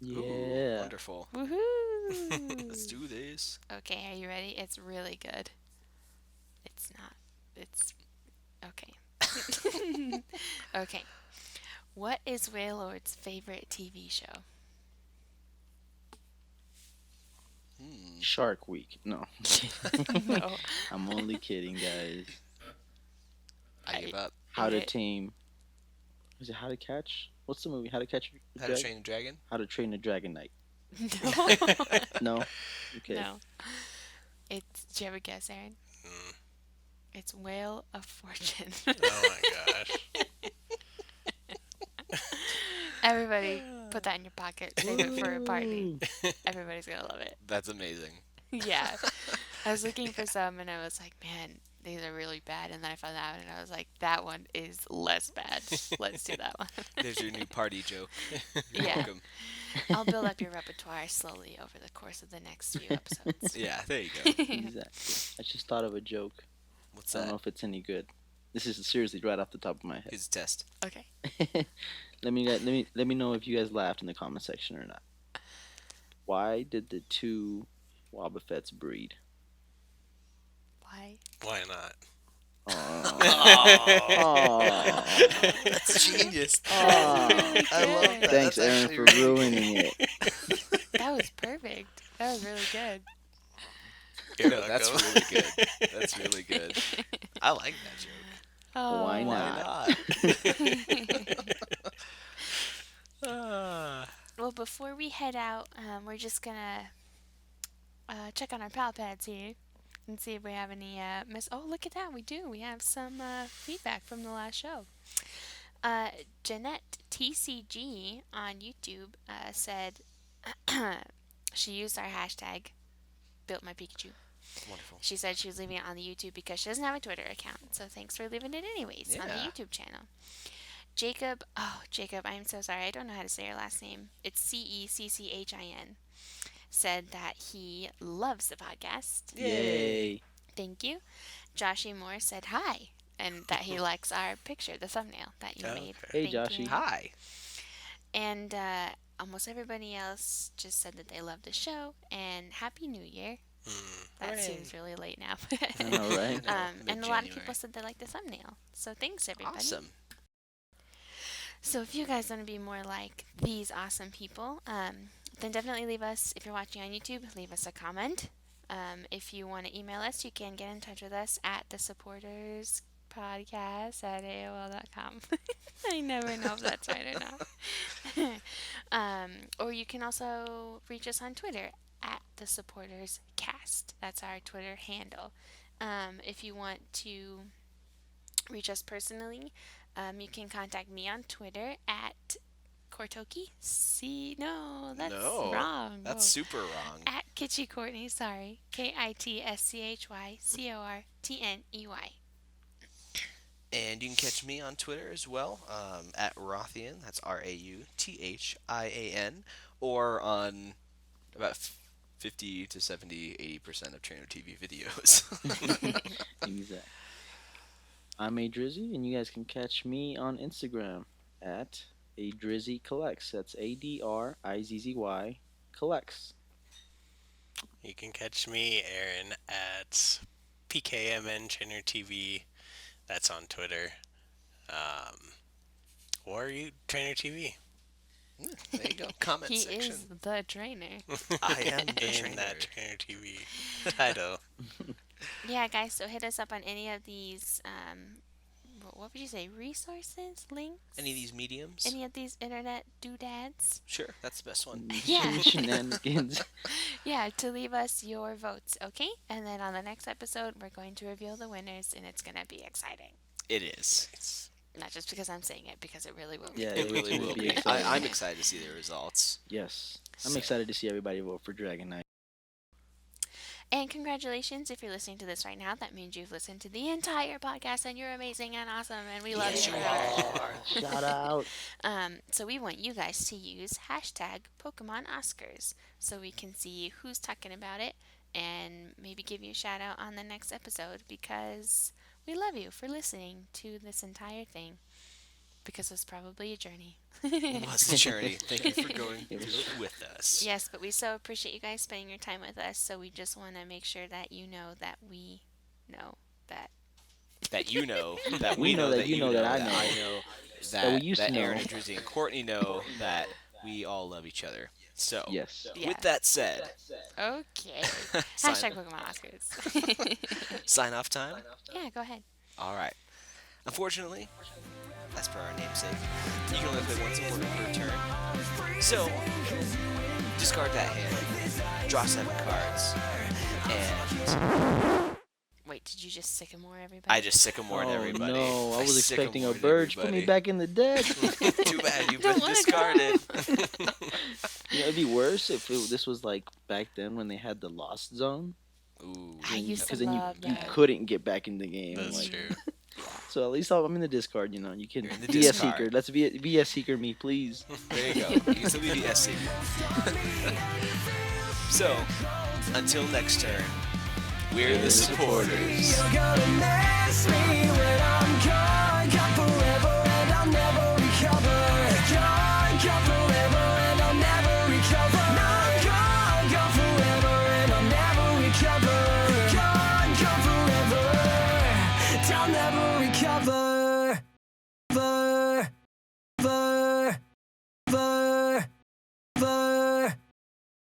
[SPEAKER 3] Ooh,
[SPEAKER 5] Yeah.
[SPEAKER 3] wonderful.
[SPEAKER 2] Woohoo!
[SPEAKER 3] Let's do this.
[SPEAKER 2] Okay, are you ready? It's really good. It's not. It's okay. Okay. What is Wailord's favorite TV show?
[SPEAKER 5] Shark Week. No.
[SPEAKER 2] No.
[SPEAKER 5] I'm only kidding, guys.
[SPEAKER 3] I give up.
[SPEAKER 5] How to
[SPEAKER 2] Yeah.
[SPEAKER 5] Tame. Is it How to Catch? What's the movie? How to Catch a
[SPEAKER 3] How to
[SPEAKER 5] Dragon?
[SPEAKER 3] Train a Dragon?
[SPEAKER 5] How to Train a Dragon Knight.
[SPEAKER 2] No.
[SPEAKER 5] No. Okay.
[SPEAKER 2] No. It's. Do you have a guess, Aaron?
[SPEAKER 4] Mm.
[SPEAKER 2] It's Whale of Fortune.
[SPEAKER 4] Oh my gosh.
[SPEAKER 2] Everybody, put that in your pocket. Save it for a party. Everybody's gonna love it.
[SPEAKER 3] That's amazing.
[SPEAKER 2] Yeah. I was looking for some and I was like, man, these are really bad. And then I found that one and I was like, that one is less bad. Let's do that one.
[SPEAKER 3] There's your new party joke. You're
[SPEAKER 2] Yeah.
[SPEAKER 3] welcome.
[SPEAKER 2] I'll build up your repertoire slowly over the course of the next few episodes.
[SPEAKER 3] Yeah, there you go.
[SPEAKER 5] Exactly. I just thought of a joke.
[SPEAKER 3] What's
[SPEAKER 5] I don't know
[SPEAKER 3] that?
[SPEAKER 5] if it's any good. This is seriously right off the top of my head.
[SPEAKER 3] Here's a test.
[SPEAKER 2] Okay.
[SPEAKER 5] let me know if you guys laughed in the comment section or not. Why did the two Wobbuffets breed?
[SPEAKER 2] Why?
[SPEAKER 4] Why not?
[SPEAKER 5] Oh.
[SPEAKER 3] That's genius.
[SPEAKER 5] Oh.
[SPEAKER 2] Really
[SPEAKER 3] I love
[SPEAKER 2] good.
[SPEAKER 3] that.
[SPEAKER 5] Thanks,
[SPEAKER 3] That's
[SPEAKER 5] Aaron,
[SPEAKER 3] actually
[SPEAKER 5] for
[SPEAKER 3] really
[SPEAKER 5] ruining it.
[SPEAKER 2] That was perfect. That was really good.
[SPEAKER 4] You're
[SPEAKER 3] No, that's
[SPEAKER 4] welcome.
[SPEAKER 3] really good. That's really good. I like that joke.
[SPEAKER 2] Oh,
[SPEAKER 5] Why
[SPEAKER 3] Why
[SPEAKER 5] not?
[SPEAKER 3] not?
[SPEAKER 2] Well, before we head out, we're just gonna check on our pal pads here and see if we have any Oh, look at that! We do. We have some feedback from the last show. Jeanette TCG on YouTube said she used our hashtag built my Pikachu.
[SPEAKER 3] Wonderful.
[SPEAKER 2] She said she was leaving it on the YouTube because she doesn't have a Twitter account. So thanks for leaving it anyways on the
[SPEAKER 3] Yeah.
[SPEAKER 2] YouTube channel. Jacob, I'm so sorry. I don't know how to say your last name. It's CECCHIN. Said that he loves the podcast.
[SPEAKER 5] Yay.
[SPEAKER 2] Thank you. Joshy Moore said hi and that he likes our picture, the thumbnail that you
[SPEAKER 4] Oh,
[SPEAKER 2] made.
[SPEAKER 4] okay.
[SPEAKER 5] Hey,
[SPEAKER 2] Thank you.
[SPEAKER 5] Joshy.
[SPEAKER 3] Hi.
[SPEAKER 2] And almost everybody else just said that they love the show and Happy New Year. That
[SPEAKER 3] Hooray.
[SPEAKER 2] seems really late now.
[SPEAKER 5] I know, right?
[SPEAKER 2] And a lot of
[SPEAKER 3] Mid-January.
[SPEAKER 2] people said they like the thumbnail. So thanks, everybody.
[SPEAKER 3] Awesome.
[SPEAKER 2] So if you guys want to be more like these awesome people, then definitely leave us, if you're watching on YouTube, leave us a comment. If you want to email us, you can get in touch with us at thesupporterspodcast@aol.com. I never know if that's right or not. Or you can also reach us on Twitter at thesupporterscast. That's our Twitter handle. If you want to reach us personally, you can contact me on Twitter at Kortoki. No, that's
[SPEAKER 3] No,
[SPEAKER 2] wrong.
[SPEAKER 3] That's
[SPEAKER 2] Whoa.
[SPEAKER 3] super wrong.
[SPEAKER 2] At Kitschy Courtney, sorry. KITSCHYCORTNEY.
[SPEAKER 3] And you can catch me on Twitter as well, at Rothian. That's RAUTHIAN. Or on about 50 to 70, 80% of Trainer TV videos.
[SPEAKER 5] Exactly. I'm A Drizzy, and you guys can catch me on Instagram at A Drizzy Collects. That's ADRIZZY Collects.
[SPEAKER 4] You can catch me, Aaron, at PKMN Trainer TV. That's on Twitter. Or you Trainer TV.
[SPEAKER 3] There you go. Comment
[SPEAKER 2] He
[SPEAKER 3] section.
[SPEAKER 2] is the trainer.
[SPEAKER 3] I am the
[SPEAKER 4] In
[SPEAKER 3] trainer.
[SPEAKER 4] that Trainer TV title.
[SPEAKER 2] Yeah, guys, so hit us up on any of these. What what would you say, resources, links?
[SPEAKER 3] Any of these mediums?
[SPEAKER 2] Any of these internet doodads?
[SPEAKER 3] Sure, that's the best one.
[SPEAKER 2] Yeah.
[SPEAKER 5] Shenanigans.
[SPEAKER 2] Yeah, to leave us your votes, okay? And then on the next episode, we're going to reveal the winners, and it's going to be exciting.
[SPEAKER 3] It is.
[SPEAKER 2] Not just because I'm saying it, because it really will be.
[SPEAKER 5] Yeah,
[SPEAKER 3] It really
[SPEAKER 5] will
[SPEAKER 3] will
[SPEAKER 5] be
[SPEAKER 3] be.
[SPEAKER 5] exciting.
[SPEAKER 3] I'm excited to see the results.
[SPEAKER 5] Yes. I'm
[SPEAKER 3] So-
[SPEAKER 5] excited to see everybody vote for Dragon Knight.
[SPEAKER 2] And congratulations if you're listening to this right now. That means you've listened to the entire podcast, and you're amazing and awesome, and we love you.
[SPEAKER 5] Shout out.
[SPEAKER 2] So we want you guys to use hashtag Pokemon Oscars so we can see who's talking about it and maybe give you a shout out on the next episode, because we love you for listening to this entire thing, because it's probably a journey.
[SPEAKER 3] It was a journey. Thank you for going through it with us.
[SPEAKER 2] Yes, but we so appreciate you guys spending your time with us, so we just want to make sure that you know that we know that.
[SPEAKER 3] That you know, that
[SPEAKER 5] We know that you know that I know.
[SPEAKER 3] I know,
[SPEAKER 5] That we used to
[SPEAKER 3] Aaron
[SPEAKER 5] know.
[SPEAKER 3] and Drizzy and Courtney know that we all love each other. So,
[SPEAKER 5] Yes.
[SPEAKER 2] Yeah.
[SPEAKER 3] with that said,
[SPEAKER 2] Okay.
[SPEAKER 3] sign,
[SPEAKER 2] Hashtag Pokemon Oscars.
[SPEAKER 3] sign off time.
[SPEAKER 2] Yeah, go ahead.
[SPEAKER 3] All right. Unfortunately, as per our namesake, you can only play once a quarter per turn. So, discard that hand, draw 7 cards, and
[SPEAKER 2] Wait, did you just sycamore everybody?
[SPEAKER 3] I just sycamored
[SPEAKER 5] Oh
[SPEAKER 3] everybody.
[SPEAKER 5] no, I was expecting a
[SPEAKER 3] sycamored
[SPEAKER 5] bird. Put me
[SPEAKER 3] everybody.
[SPEAKER 5] back in the deck.
[SPEAKER 3] Too bad you've
[SPEAKER 2] Don't
[SPEAKER 3] been
[SPEAKER 2] wanna
[SPEAKER 3] discarded.
[SPEAKER 5] It'd be worse if this was like back then when they had the Lost Zone.
[SPEAKER 3] Ooh.
[SPEAKER 2] I used to
[SPEAKER 5] Because then
[SPEAKER 2] love
[SPEAKER 5] you
[SPEAKER 2] that.
[SPEAKER 5] couldn't get back in the game.
[SPEAKER 4] That's
[SPEAKER 5] like,
[SPEAKER 4] true.
[SPEAKER 5] So at least I'm in the discard. You can
[SPEAKER 3] You're in the
[SPEAKER 5] be a
[SPEAKER 3] discard.
[SPEAKER 5] seeker. Let's be a seeker, me, please.
[SPEAKER 3] There you go. You can still be the SC. So, until next turn, we're the supporters.
[SPEAKER 1] You're gonna miss me when I'm gone, gone forever and I'll never recover. Gone, gone forever and I'll never recover. Gone, gone forever and I'll never recover. Gone, gone forever, I'll never recover.